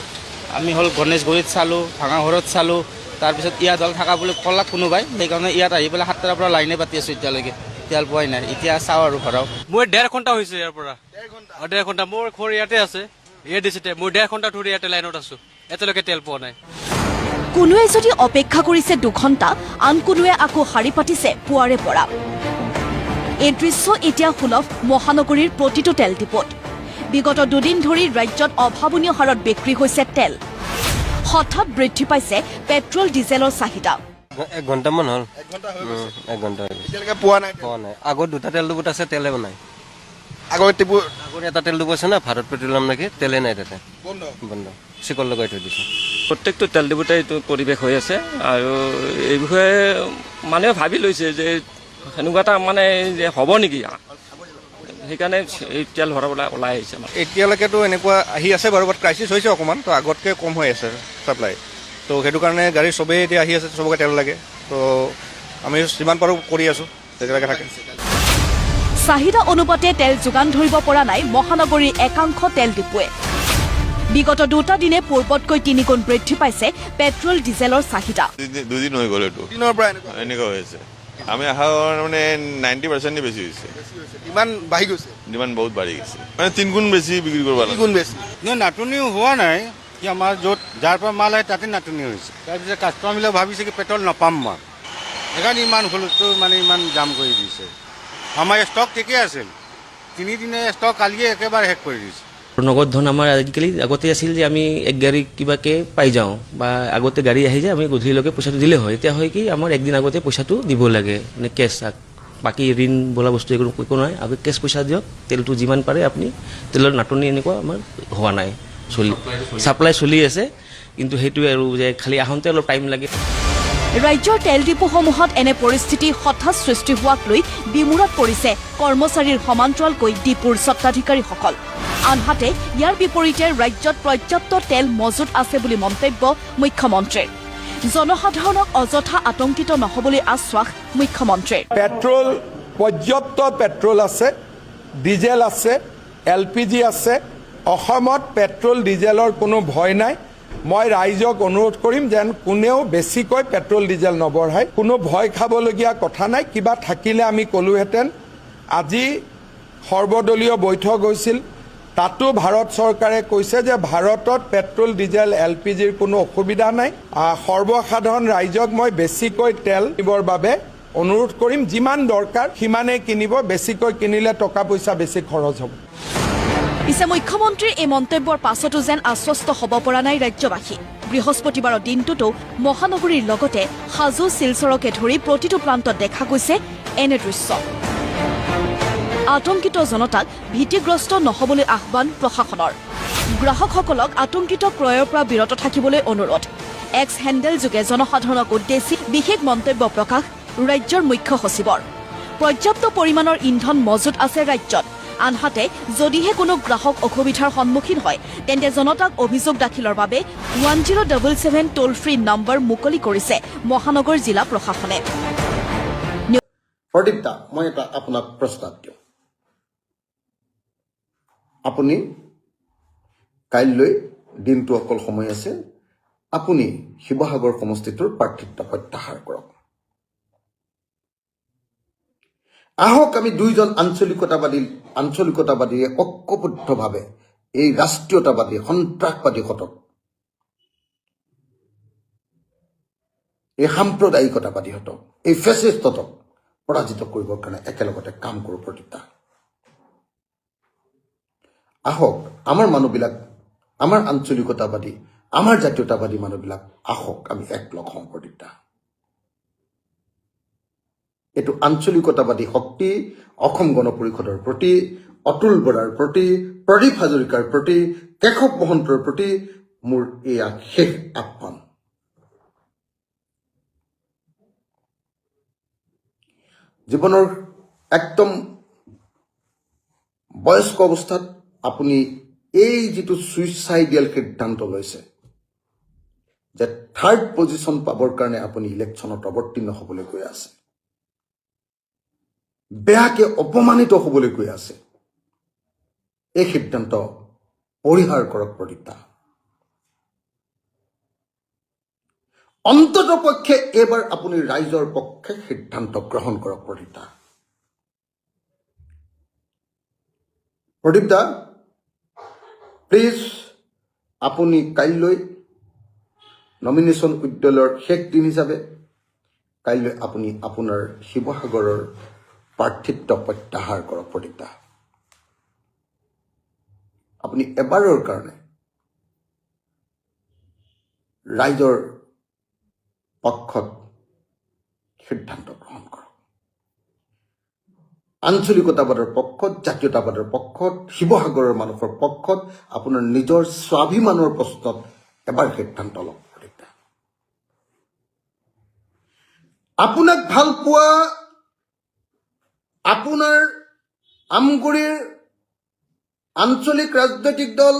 আমি হ'ল গণেশগুৰিত চালোঁ, ভাঙাঘৰত চালোঁ, তাৰপিছত ইয়াত হ'ল থকা বুলি ক'লাক কোনোবাই, সেইকাৰণে ইয়াত আহি পেলাই 7টাৰ পৰা লাইনে পাতি আছোঁ এতিয়ালৈকে। তেল পোৱাই নাই, এতিয়া চাওঁ আৰু ভৰাও। মোৰ 1.5 ঘণ্টা হৈছে ইয়াৰ পৰা। 1.5 ঘণ্টা মোৰ ঘৰ ইয়াতে আছে, এ ডিচিতে। মই 1.5 ঘণ্টা ধৰি ইয়াতে লাইনত আছোঁ, এতিয়ালৈকে তেল পোৱা নাই। কোনোৱে যদি অপেক্ষা কৰিছে 2 ঘণ্টা, আন কোনোৱে আকৌ শাৰী পাতিছে পুৱাৰে পৰা। এই দৃশ্য এতিয়া সুলভ মহানগৰীৰ প্ৰতিটো তেল ডিপোত। বিগত 2 দিন ধৰি ৰাজ্যত অভাৱনীয় হাৰত বিক্ৰী হৈছে তেল। হঠাৎ বৃদ্ধি পাইছে পেট্ৰল ডিজেলৰ চাহিদা। 1 ঘণ্টামান হ'ল। 1 ঘণ্টা পোৱা নাই। আগত 2টা তেল ডিপোত আছে, তেলে নাই। আগৰ এটা তেল ডিপো আছে না, ভাৰত পেট্ৰলিয়াম নেকি, তেলে নাই তাতে, বন্ধ চিকল লগাই থৈ দিছে। প্ৰত্যেকটো তেল ডিপুতে এইটো পৰিৱেশ হৈ আছে আৰু এই বিষয়ে মানুহে ভাবি লৈছে যে সেনেকুৱা এটা মানে যে হ'ব নেকি, সেইকাৰণে এই তেল ভৰাবলৈ ওলাই আহিছে। এতিয়ালৈকেতো এনেকুৱা আহি আছে বাৰু, বাট ক্ৰাইচিছ হৈছে অকণমান, তো আগতকৈ কম হৈ আছে ছাপ্লাই। তো সেইটো কাৰণে গাড়ী চবেই এতিয়া আহি আছে, চবকে তেল লাগে। তো আমি যিমান পাৰোঁ কৰি আছোঁ, তেতিয়ালৈকে থাকে। চাহিদা অনুপাতে তেল যোগান ধৰিব পৰা নাই মহানগৰীৰ একাংশ তেল ডিপুৱে। বিগত 2টা দিনে পূৰ্বতকৈ 3 গুণ বৃদ্ধি পাইছে পেট্ৰল ডিজেলৰ চাহিদা। দুদিন হৈ গ'ল এইটো দিনৰ পৰা এনেকুৱা হৈ আছে। আমি আশা মানে 90% বেছি হৈছে। ইমান বাঢ়ি গৈছে, ডিমাণ্ড বহুত বাঢ়ি গৈছে, মানে 3 গুণ বেছি বিক্ৰী কৰিব লাগে। 3 গুণ বেছি। নাটনি হোৱা নাই কি আমাৰ য'ত যাৰ পৰা মাল আহে তাতে নাটনি হৈছে। তাৰপিছত কাষ্টমাৰবিলাক ভাবিছে কি পেট্ৰল নাপাম মই, সেইকাৰণে ইমান হুলস্থুল মানে ইমান জাম কৰি দিছে। আমাৰ ষ্টক ঠিকে আছিল, 3 দিনে ষ্টক কালিয়ে একেবাৰে শেষ কৰি দিছে। নগদ ধন আমাৰ আজিকালি আগতে আছিল যে আমি এক গাড়ী কিবাকে পাই যাওঁ বা আগতে গাড়ী আহি যায় আমি গধূলিলৈকে পইচাটো দিলে হয়। এতিয়া হয় কি আমাৰ একদিন আগতে পইচাটো দিব লাগে, মানে কেছ। বাকী ঋণ বোলা বস্তু একো নাই, আগত কেছ পইচা দিয়ক, তেলটো যিমান পাৰে আপুনি। তেলৰ নাটনি এনেকুৱা আমাৰ হোৱা নাই, ছাপ্লাই চলি আছে, কিন্তু সেইটোৱে আৰু যে খালি আহোঁতে অলপ টাইম লাগে। ৰাজ্যৰ তেল ডিপুসমূহত এনে পৰিস্থিতি হঠাৎ সৃষ্টি হোৱাক লৈ বিমূৰত পৰিছে কৰ্মচাৰীৰ সমান্তৰালকৈ ডিপুৰ স্বত্বাধিকাৰীসকল। আনহাতে ইয়াৰ বিপৰীতে ৰাজ্যত পৰ্যাপ্ত তেল মজুত আছে বুলি মন্তব্য মুখ্যমন্ত্ৰীৰ। জনসাধাৰণক অযথা আতংকিত নহবলৈ আশ্বাস মুখ্যমন্ত্ৰীৰ। পেট্ৰল পৰ্যাপ্ত পেট্ৰল আছে, ডিজেল আছে, LPG আছে। অসমত পেট্ৰল ডিজেলৰ কোনো ভয় নাই। মই ৰাইজক অনুৰোধ কৰিম যেন কোনেও বেছিকৈ পেট্ৰল ডিজেল নবঢ়ায়, কোনো ভয় খাবলগীয়া কথা নাই। কিবা থাকিলে আমি ক'লোহেঁতেন। আজি সৰ্বদলীয় বৈঠক হৈছিল, তাতো ভাৰত চৰকাৰে কৈছে যে ভাৰতত পেট্ৰল ডিজেল LPGৰ কোনো অসুবিধা নাই। সৰ্বসাধাৰণ ৰাইজক মই বেছিকৈ তেল কিনিবৰ বাবে অনুৰোধ কৰিম, যিমান দৰকাৰ সিমানেই কিনিব, বেছিকৈ কিনিলে টকা পইচা বেছি খৰচ হ'ব। পিছে মুখ্যমন্ত্ৰীৰ এই মন্তব্যৰ পাছতো যেন আশ্বস্ত হ'ব পৰা নাই ৰাজ্যবাসী। বৃহস্পতিবাৰৰ দিনটোতো মহানগৰীৰ লগতে হাজো শিলচৰকে ধৰি প্ৰতিটো প্ৰান্তত দেখা গৈছে এনে দৃশ্য। আতংকিত জনতাক ভীতিগ্ৰস্ত নহবলৈ আহ্বান প্ৰশাসনৰ। গ্ৰাহকসকলক আতংকিত ক্ৰয়ৰ পৰা বিৰত থাকিবলৈ অনুৰোধ। এক্স হেণ্ডেল যোগে জনসাধাৰণক উদ্দেশ্যি বিশেষ মন্তব্য প্ৰকাশ ৰাজ্যৰ মুখ্য সচিবৰ। পৰ্যাপ্ত পৰিমাণৰ ইন্ধন মজুত আছে ৰাজ্যত। আনহাতে যদিহে কোনো গ্ৰাহক অসুবিধাৰ সন্মুখীন হয় তেন্তে জনতাক অভিযোগ দাখিলৰ বাবে 1077 টোল ফ্ৰী নম্বৰ মুকলি কৰিছে মহানগৰ জিলা প্ৰশাসনে। প্ৰদীপ দা, মই এটা আপোনাক প্ৰস্তাৱ দিওঁ। আপুনি কাইলৈ দিনটো অকল সময় আছে, আপুনি শিৱসাগৰ সমষ্টিটোৰ প্ৰাৰ্থিত্ব প্ৰত্যাহাৰ কৰক। আহক আমি দুইজন আঞ্চলিকতাবাদীয়ে ঐক্যবদ্ধভাৱে এই ৰাষ্ট্ৰীয়তাবাদী সন্ত্ৰাসবাদীহঁতক, এই সাম্প্ৰদায়িকতাবাদীহঁতক, এই ফেচিষ্টহঁতক পৰাজিত কৰিবৰ কাৰণে একেলগতে কাম কৰোঁ। প্ৰতিতা আহক আমাৰ মানুহবিলাক, আমাৰ আঞ্চলিকতাবাদী, আমাৰ জাতীয়তাবাদী মানুহবিলাক আহক আমি একলগ হওঁ। প্ৰতিতা এইটো আঞ্চলিকতাবাদী শক্তি অসম গণ পৰিষদৰ প্ৰতি, অতুল বৰাৰ প্ৰতি, প্ৰদীপ হাজৰিকাৰ প্ৰতি, কেশৱ মহন্তৰ প্ৰতি মোৰ এয়া শেষ আহ্বান। জীৱনৰ একদম বয়স্ক অৱস্থাত আপুনি এই যিটো ছুইচাইডিয়েল সিদ্ধান্ত লৈছে যে 3rd পজিশ্যন পাবৰ কাৰণে আপুনি ইলেকশ্যনত অৱতীৰ্ণ হ'বলৈ গৈ আছে, বেয়াকে অপমানিত হ'বলৈ গৈ আছে, এই সিদ্ধান্ত পৰিহাৰ কৰক। প্ৰদীপ্তা অন্তত পক্ষে এইবাৰ আপুনি ৰাইজৰ পক্ষে সিদ্ধান্ত গ্ৰহণ কৰক। প্ৰদীপ্তা প্লিজ, আপুনি কাইলৈ নমিনেশ্যন উইথড্ৰলৰ শেষ দিন হিচাপে কাইলৈ আপুনি আপোনাৰ শিৱসাগৰৰ প্ৰাৰ্থিত্ব প্ৰত্যাহাৰ কৰক। প্ৰদীপ্তা আপুনি এবাৰৰ কাৰণে ৰাইজৰ পক্ষত সিদ্ধান্ত গ্ৰহণ কৰক। আঞ্চলিকতাবাদৰ পক্ষত, জাতীয়তাবাদৰ পক্ষত, শিৱসাগৰৰ মানুহৰ পক্ষত আপোনাৰ নিজৰ স্বাভিমানৰ প্ৰশ্নত এবাৰ সিদ্ধান্ত লওক। প্ৰদীপ্তা আপোনাক ভাল পোৱা আপোনাৰ আমগুৰিৰ আঞ্চলিক ৰাজনৈতিক দল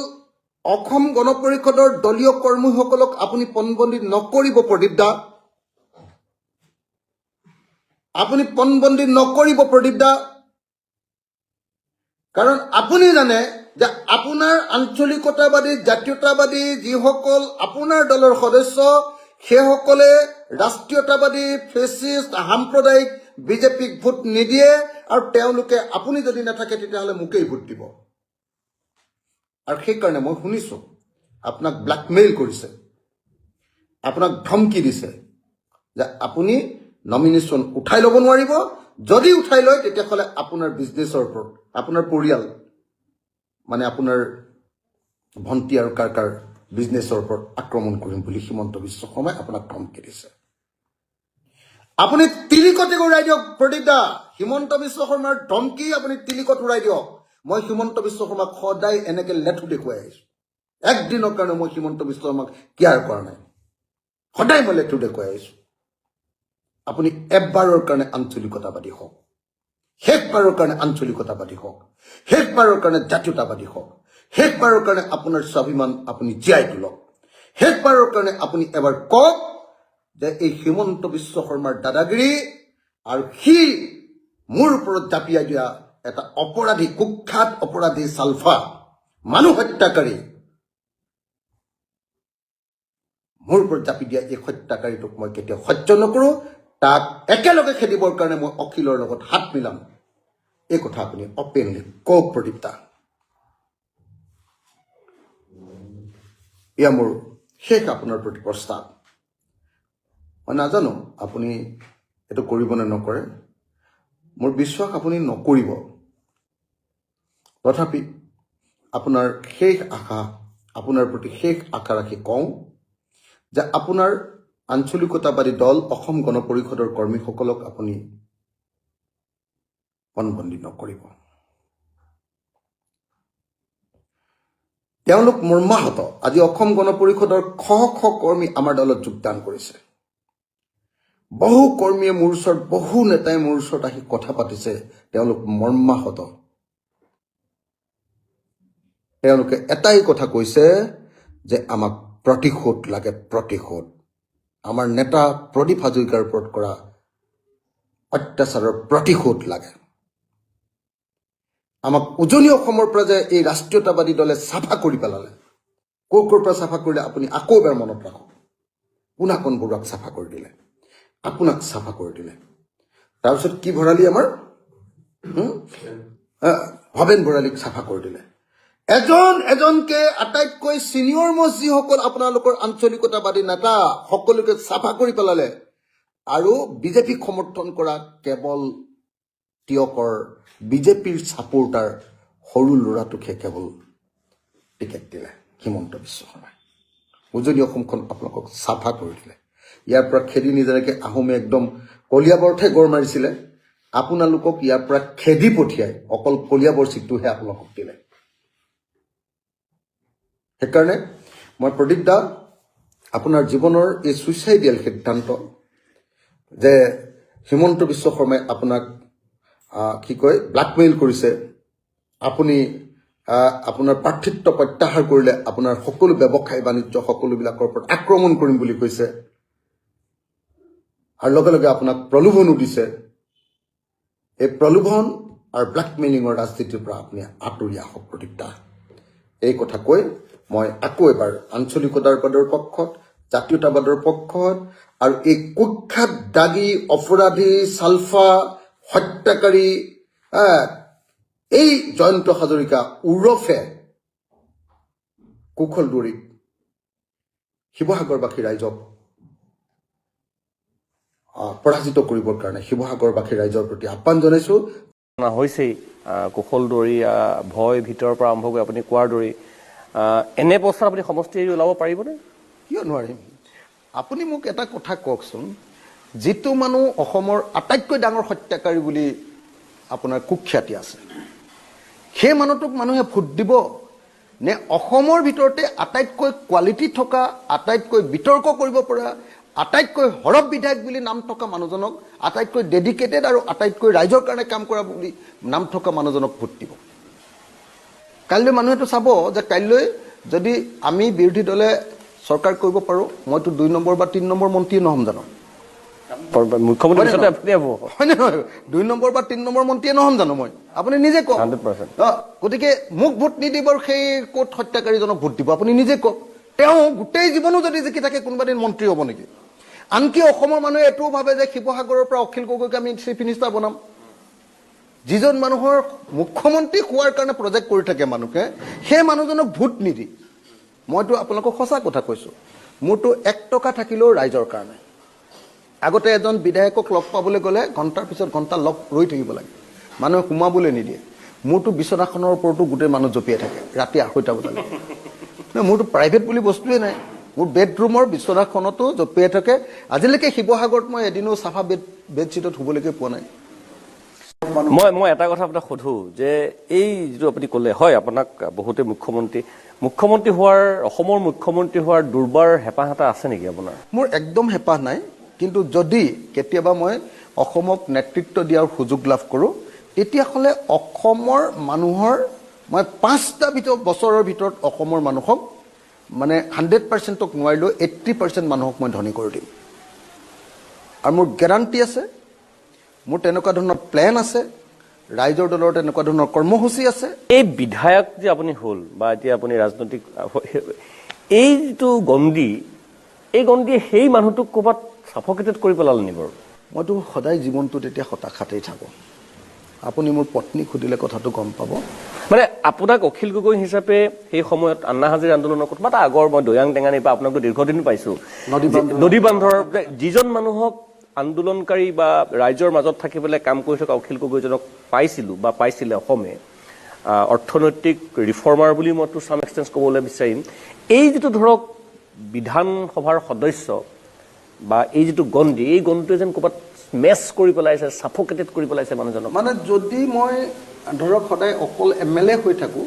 অসম গণ পৰিষদৰ দলীয় কৰ্মীসকলক আপুনি পণবন্দী নকৰিব। প্ৰদীপ্তা আপুনি পণবন্দী নকৰিব। প্ৰদীপ্তা কাৰণ আপুনি জানে যে আপোনাৰ আঞ্চলিকতাবাদী জাতীয়তাবাদী যিসকল আপোনাৰ দলৰ সদস্য সেইসকলে ৰাষ্ট্ৰীয়তাবাদী ফেচিষ্ট সাম্প্ৰদায়িক বিজেপিক ভোট নিদিয়ে আৰু তেওঁলোকে আপুনি যদি নাথাকে তেতিয়াহ'লে মোকেই ভোট দিব। আৰু সেইকাৰণে মই শুনিছোঁ আপোনাক ব্লেকমেইল কৰিছে, আপোনাক ধমকি দিছে যে আপুনি নমিনেশ্যন উঠাই ল'ব নোৱাৰিব, যদি উঠাই লয় তেতিয়াহ'লে আপোনাৰ বিজনেছৰ ওপৰত, আপোনাৰ পৰিয়াল মানে আপোনাৰ ভণ্টি আৰু কাকাৰ বিজনেছৰ ওপৰত আক্ৰমণ কৰিম বুলি হিমন্ত বিশ্ব শৰ্মাই আপোনাক ধমকি দিছে। আপুনি তিলিকত উৰাই দিয়ক প্ৰদীপ দা, হিমন্ত বিশ্ব শৰ্মাৰ ধমকি আপুনি তিলিকত উৰাই দিয়ক। মই হিমন্ত বিশ্ব শৰ্মাক সদায় এনেকে লেঠু দেখুৱাই আহিছোঁ, একদিনৰ কাৰণে মই হিমন্ত বিশ্ব শৰ্মাক কেয়াৰ কৰা নাই, সদায় মই লেঠু দেখুৱাই আহিছোঁ। আপুনি এবাৰৰ কাৰণে আঞ্চলিকতাবাদী হওক, শেষবাৰৰ কাৰণে আঞ্চলিকতাবাদী হওক, শেষবাৰৰ কাৰণে জাতীয়তাবাদী হওক, শেষবাৰৰ কাৰণে আপোনাৰ স্বাভিমান আপুনি জীয়াই তোলক, শেষবাৰৰ কাৰণে আপুনি এবাৰ কওক যে এই হিমন্ত বিশ্ব শৰ্মাৰ দাদাগিৰি আৰু সি মোৰ ওপৰত জাপিয়াই দিয়া এটা অপৰাধী, কুখ্যাত অপৰাধী চালফা মানুহ হত্যাকাৰী, মোৰ ওপৰত জাপি দিয়া এই হত্যাকাৰীটোক মই কেতিয়াও সহ্য নকৰোঁ। তাক একেলগে খেদিবৰ কাৰণে মই অখিলৰ লগত হাত মিলাম, এই কথা আপুনি অপেনলি কওক প্ৰদীপ দা। এয়া মোৰ শেষ আপোনাৰ প্ৰতি প্ৰস্তাৱ। মই নাজানো আপুনি এইটো কৰিব নে নকৰে, মোৰ বিশ্বাস আপুনি নকৰিব, তথাপি আপোনাৰ শেষ আশা, আপোনাৰ প্ৰতি শেষ আশা ৰাখি কওঁ যে আপোনাৰ আঞ্চলিকতাবাদী দল অসম গণ পৰিষদৰ কৰ্মীসকলক আপুনি পণবন্দী নকৰিব। তেওঁলোক মৰ্মাহত। আজি অসম গণ পৰিষদৰ শ শ কৰ্মী আমাৰ দলত যোগদান কৰিছে। বহু কৰ্মীয়ে মোৰ ওচৰত, বহু নেতাই মোৰ ওচৰত আহি কথা পাতিছে, তেওঁলোক মৰ্মাহত। তেওঁলোকে এটাই কথা কৈছে যে আমাক প্ৰতিশোধ লাগে, প্ৰতিশোধ। আমাৰ নেতা প্ৰদীপ হাজৰিকাৰ ওপৰত কৰা অত্যাচাৰৰ প্ৰতিশোধ লাগে। আমাক উজনি অসমৰ পৰা যে এই ৰাষ্ট্ৰীয়তাবাদী দলে চাফা কৰি পেলালে, ক'ৰ পৰা চাফা কৰিলে আপুনি আকৌ এবাৰ মনত ৰাখক। পুনাকণ বৰুৱাক চাফা কৰি দিলে, আপোনাক চাফা কৰি দিলে, তাৰপিছত কি ভৰালি আমাৰ ভৱেন ভৰালীক চাফা কৰি দিলে। এজন এজনকে আটাইতকৈ ছিনিয়ৰ মষ্ট যিসকল আপোনালোকৰ আঞ্চলিকতাবাদী নেতা সকলোকে চাফা কৰি পেলালে, আৰু বিজেপিক সমৰ্থন কৰা কেৱল তিয়কৰ বিজেপিৰ ছাপোৰ্টাৰ সৰু ল'ৰাটোকহে কেৱল টিকেট দিলে হিমন্ত বিশ্ব শৰ্মাই। উজনি অসমখন আপোনালোকক চাফা কৰি দিলে। ইয়াৰ পৰা খেদি নিজাকে আহোমে একদম কলিয়াবৰতহে গড় মাৰিছিলে, আপোনালোকক ইয়াৰ পৰা খেদি পঠিয়াই অকল কলিয়াবৰ চিটটোহে আপোনালোকক দিলে। সেইকাৰণে মই প্ৰদীপ দা, আপোনাৰ জীৱনৰ এই ছুইচাইডিয়েল সিদ্ধান্ত যে হিমন্ত বিশ্ব শৰ্মাই আপোনাক ব্লেকমেইল কৰিছে, আপুনি আপোনাৰ প্ৰাৰ্থিত্ব প্ৰত্যাহাৰ কৰিলে, আপোনাৰ সকলো ব্যৱসায় বাণিজ্য সকলোবিলাকৰ ওপৰত আক্ৰমণ কৰিম বুলি কৈছে, আৰু লগে লগে আপোনাক প্ৰলোভনো দিছে। এই প্ৰলোভন আৰু ব্লেকমেইলিঙৰ ৰাজনীতিৰ পৰা আপুনি আঁতৰি আহক প্ৰদীপ দা। এই কথা কৈ মই আকৌ এবাৰ আঞ্চলিকতাবাদৰ পক্ষত, জাতীয়তাবাদৰ পক্ষত, আৰু এই কুখ্যাত দাগী অপৰাধী চালফা হত্যাকাৰী এই জয়ন্ত হাজৰিকা ওৰফে কুশল দুৱৰীক শিৱসাগৰবাসী ৰাইজক পৰাজিত কৰিবৰ কাৰণে শিৱসাগৰবাসী ৰাইজৰ প্ৰতি আহ্বান জনাইছোঁ। হৈছেই কুশল দুৱৰী ভয় ভিতৰৰ পৰা আৰম্ভ কৰি আপুনি কোৱাৰ দৰেই এনে অৱস্থাত আপুনি সমষ্টি এৰি ওলাব পাৰিবনে? কিয় নোৱাৰিম? আপুনি মোক এটা কথা কওকচোন, যিটো মানুহ অসমৰ আটাইতকৈ ডাঙৰ হত্যাকাৰী বুলি আপোনাৰ কুখ্যাতি আছে, সেই মানুহটোক মানুহে ভোট দিব নে অসমৰ ভিতৰতে আটাইতকৈ কোৱালিটি থকা, আটাইতকৈ বিতৰ্ক কৰিব পৰা, আটাইতকৈ সৰব বিধায়ক বুলি নাম থকা মানুহজনক, আটাইতকৈ ডেডিকেটেড আৰু আটাইতকৈ ৰাইজৰ কাৰণে কাম কৰা বুলি নাম থকা মানুহজনক ভোট দিব? কাইলৈ মানুহেতো চাব যে কাইলৈ যদি আমি বিৰোধী দলে চৰকাৰ কৰিব পাৰোঁ, মইতো 2 নম্বৰ বা 3 নম্বৰ মন্ত্ৰী নহ'ম জানো? মুখ্যমন্ত্ৰী পিছতে আপুনি হ'ব হয় নে নহয় 2 নম্বৰ বা 3 নম্বৰ মন্ত্ৰীয়ে নহ'ম জানো মই আপুনি নিজে কওক 100%। গতিকে মোক ভোট নিদিব আৰু সেই ক'ত হত্যাকাৰীজনক ভোট দিব আপুনি নিজে কওক তেওঁ গোটেই জীৱনো যদি জিকি থাকে কোনোবা দিন মন্ত্ৰী হ'ব নেকি আনকি অসমৰ মানুহে এইটোও ভাবে যে শিৱসাগৰৰ পৰা অখিল গগৈকে আমি চিফ মিনিষ্টাৰ বনাম যিজন মানুহৰ মুখ্যমন্ত্ৰী হোৱাৰ কাৰণে প্ৰজেক্ট কৰি থাকে মানুহে সেই মানুহজনক ভোট নিদি মইতো আপোনালোকক সঁচা কথা কৈছো মোৰতো 1 টকা থাকিলেও ৰাইজৰ কাৰণে আগতে এজন বিধায়কক লগ পাবলৈ গ'লে ঘণ্টাৰ পিছত ঘণ্টা লগ ৰৈ থাকিব লাগে মানুহে সোমাবলৈ নিদিয়ে মোৰতো বিচনাখনৰ ওপৰতো গোটেই মানুহ জপিয়াই থাকে ৰাতি 2:30 বজালৈকে মোৰতো প্ৰাইভেট বুলি বস্তুৱে নাই মোৰ বেডৰুমৰ বিচনাখনতো জপিয়াই থাকে আজিলৈকে শিৱসাগৰত মই এদিনো চাফা বেডশ্বীটত শুবলৈকে পোৱা নাই মই এটা কথা আপোনাক সোধো যে এই যিটো আপুনি ক'লে হয় আপোনাক বহুতে মুখ্যমন্ত্ৰী হোৱাৰ অসমৰ মুখ্যমন্ত্ৰী হোৱাৰ দুৰ্বাৰ হেঁপাহ এটা আছে নেকি আপোনাৰ মোৰ একদম হেঁপাহ নাই কিন্তু যদি কেতিয়াবা মই অসমক নেতৃত্ব দিয়াৰ সুযোগ লাভ কৰোঁ তেতিয়াহ'লে অসমৰ মানুহৰ মই 5টা বছৰৰ ভিতৰত অসমৰ মানুহক মানে 100%ক নোৱাৰিলেও 80% মানুহক মই ধনী কৰি দিম আৰু মোৰ গেৰাণ্টি আছে মোৰ তেনেকুৱা ধৰণৰ প্লেন আছে ৰাইজৰ দলৰ তেনেকুৱা ধৰণৰ কৰ্মসূচী আছে এই বিধায়ক যে আপুনি হ'ল বা এতিয়া আপুনি ৰাজনৈতিক এই যিটো গণ্ডি এই গণ্ডিয়ে সেই মানুহটোক ক'ৰবাত সাফকেটেড কৰি পেলালে নি বাৰু মইতো সদায় জীৱনটোত এতিয়া হতাশাতেই থাকোঁ আপুনি মোৰ পত্নীক সুধিলে কথাটো গম পাব মানে আপোনাক অখিল গগৈ হিচাপে সেই সময়ত আন্না হাজিৰ আন্দোলনৰ কথা এটা আগৰ মই দৈয়াং টেঙানীৰ পৰা আপোনাকতো দীৰ্ঘদিন পাইছোঁ নদী বান্ধৰ যিজন মানুহক আন্দোলনকাৰী বা ৰাইজৰ মাজত থাকি পেলাই কাম কৰি থকা অখিল গগৈজনক পাইছিলোঁ বা পাইছিলে অসমে অৰ্থনৈতিক ৰিফৰ্মাৰ বুলি মইতো চাম এক্সটেঞ্চ ক'বলৈ বিচাৰিম এই যিটো ধৰক বিধানসভাৰ সদস্য বা এই যিটো গণ্ডি এই গণ্ডিটোৱে যেন ক'ৰবাত মেচ কৰি পেলাইছে সাফকেটেড কৰি পেলাইছে মানুহজনক মানে যদি মই ধৰক সদায় অকল MLA হৈ থাকোঁ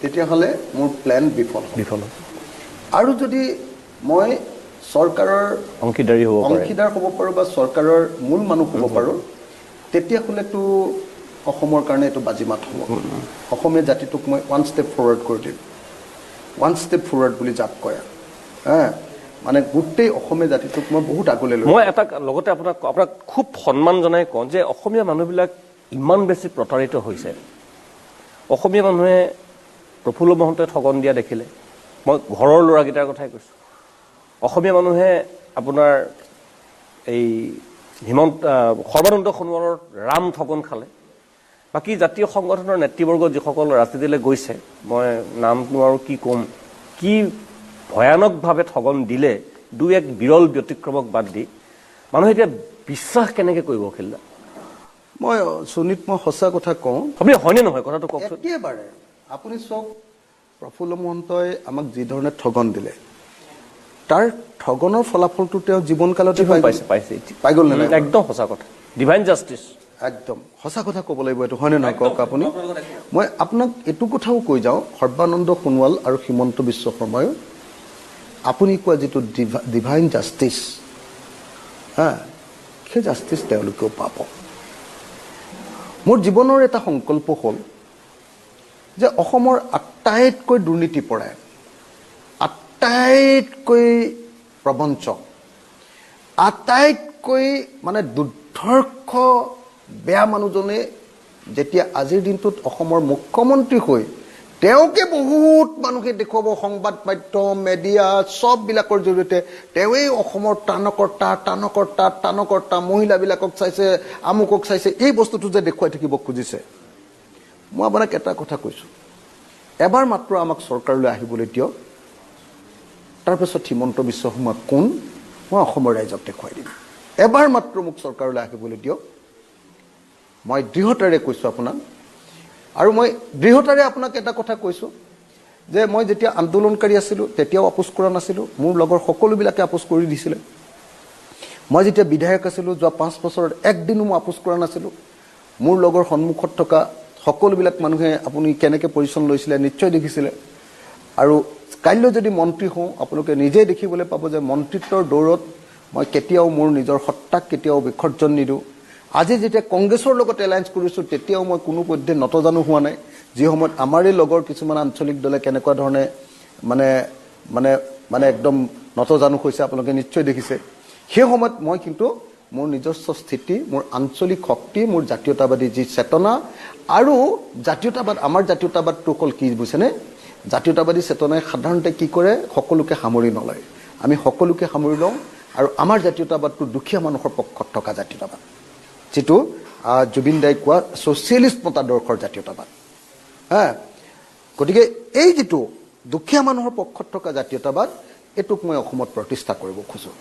তেতিয়াহ'লে মোৰ প্লেন বিফল আৰু যদি মই চৰকাৰৰ অংশীদাৰ হ'ব পাৰোঁ বা চৰকাৰৰ মূল মানুহ হ'ব পাৰোঁ তেতিয়াহ'লেতো অসমৰ কাৰণে এইটো বাজিমাত হ'ব অসমীয়া জাতিটোক মই 1 ষ্টেপ ফৰৱাৰ্ড কৰি দিম 1 ষ্টেপ ফৰৱাৰ্ড বুলি যাক কয় মানে গোটেই অসমীয়া জাতিটোক মই বহুত আগলৈ লৈ মই এটা লগতে আপোনাক খুব সন্মান জনাই কওঁ যে অসমীয়া মানুহবিলাক ইমান বেছি প্ৰতাৰিত হৈছে অসমীয়া মানুহে প্ৰফুল্ল মহন্তই ঠগন দিয়া দেখিলে মই ঘৰৰ ল'ৰাকেইটাৰ কথাই কৈছোঁ অসমীয়া মানুহে আপোনাৰ এই সৰ্বানন্দ সোণোৱালৰ ৰাম ঠগন খালে বাকী জাতীয় সংগঠনৰ নেতৃবৰ্গ যিসকল ৰাজনীতিলৈ গৈছে মই নাম নোৱাৰো কি ক'ম কি ভয়ানকভাৱে ঠগন দিলে 2-1 বিৰল ব্যতিক্ৰমক বাদ দি মানুহে এতিয়া বিশ্বাস কেনেকৈ কৰিব অখিলদা মই সুনীত মই সঁচা কথা কওঁ আপুনি হয়নে নহয় কথাটো কওকচোন একেবাৰে আপুনি চাওক প্ৰফুল্ল মহন্তই আমাক যি ধৰণে ঠগন দিলে তাৰ ঠগনৰ ফলাফলটো তেওঁ জীৱনকালতে পাই গ'ল নে একদম সঁচা কথা ডিভাইন জাষ্টিচ একদম সঁচা কথা ক'ব লাগিব এইটো হয়নে নহয় কওক আপুনি মই আপোনাক এইটো কথাও কৈ যাওঁ সৰ্বানন্দ সোণোৱাল আৰু হিমন্ত বিশ্ব শৰ্মায়ো আপুনি কোৱা যিটো ডিভাইন জাষ্টিচ সেই জাষ্টিচ তেওঁলোকেও পাব মোৰ জীৱনৰ এটা সংকল্প হ'ল যে অসমৰ আটাইতকৈ দুৰ্নীতিপৰায়ণ আটাইতকৈ প্ৰবঞ্চক আটাইতকৈ মানে দুৰ্ধৰ্ষ বেয়া মানুহজনে যেতিয়া আজিৰ দিনটোত অসমৰ মুখ্যমন্ত্ৰী হৈ তেওঁকে বহুত মানুহে দেখুৱাব সংবাদ মাধ্যম মেডিয়া চববিলাকৰ জৰিয়তে তেওঁৱেই অসমৰ টানকৰ্তা মহিলাবিলাকক চাইছে আমুকক চাইছে এই বস্তুটো যে দেখুৱাই থাকিব খুজিছে মই আপোনাক এটা কথা কৈছোঁ এবাৰ মাত্ৰ আমাক চৰকাৰলৈ আহিবলৈ দিয়ক তাৰপিছত হিমন্ত বিশ্ব শৰ্মা কোন মই অসমৰ ৰাইজক দেখুৱাই দিম এবাৰ মাত্ৰ মোক চৰকাৰলৈ আহিবলৈ দিয়ক মই দৃঢ়তাৰে কৈছোঁ আপোনাক আৰু মই দৃঢ়তাৰে আপোনাক এটা কথা কৈছোঁ যে মই যেতিয়া আন্দোলনকাৰী আছিলোঁ তেতিয়াও আপোচ কৰা নাছিলোঁ মোৰ লগৰ সকলোবিলাকে আপোচ কৰি দিছিলে মই যেতিয়া বিধায়ক আছিলোঁ যোৱা 5 বছৰত একদিনো মই আপোচ কৰা নাছিলোঁ মোৰ লগৰ সন্মুখত থকা সকলোবিলাক মানুহে আপুনি কেনেকৈ পৰিচয় লৈছিলে নিশ্চয় দেখিছিলে আৰু কাইলৈ যদি মন্ত্ৰী হওঁ আপোনালোকে নিজেই দেখিবলৈ পাব যে মন্ত্ৰিত্বৰ দৌৰত মই কেতিয়াও মোৰ নিজৰ সত্তাক কেতিয়াও বিসৰ্জন নিদিওঁ আজি যেতিয়া কংগ্ৰেছৰ লগত এলায়েন্স কৰিছোঁ তেতিয়াও মই কোনো পধ্যে নতজানো হোৱা নাই যি সময়ত আমাৰে লগৰ কিছুমান আঞ্চলিক দলে কেনেকুৱা ধৰণে মানে একদম নতজানো হৈছে আপোনালোকে নিশ্চয় দেখিছে সেই সময়ত মই কিন্তু মোৰ নিজস্ব স্থিতি, মোৰ আঞ্চলিক শক্তি, মোৰ জাতীয়তাবাদী যি চেতনা আৰু জাতীয়তাবাদ, আমাৰ জাতীয়তাবাদটো অকল কি বুজিছেনে, জাতীয়তাবাদী চেতনাই সাধাৰণতে কি কৰে, সকলোকে সামৰি নলয়। আমি সকলোকে সামৰি লওঁ আৰু আমাৰ জাতীয়তাবাদটো দুখীয়া মানুহৰ পক্ষত থকা জাতীয়তাবাদ, যিটো জুবিন দাই কোৱা ছ'চিয়েলিষ্ট মতাদৰ্শৰ জাতীয়তাবাদ। গতিকে এই যিটো দুখীয়া মানুহৰ পক্ষত থকা জাতীয়তাবাদ, এইটোক মই অসমত প্ৰতিষ্ঠা কৰিব খোজোঁ।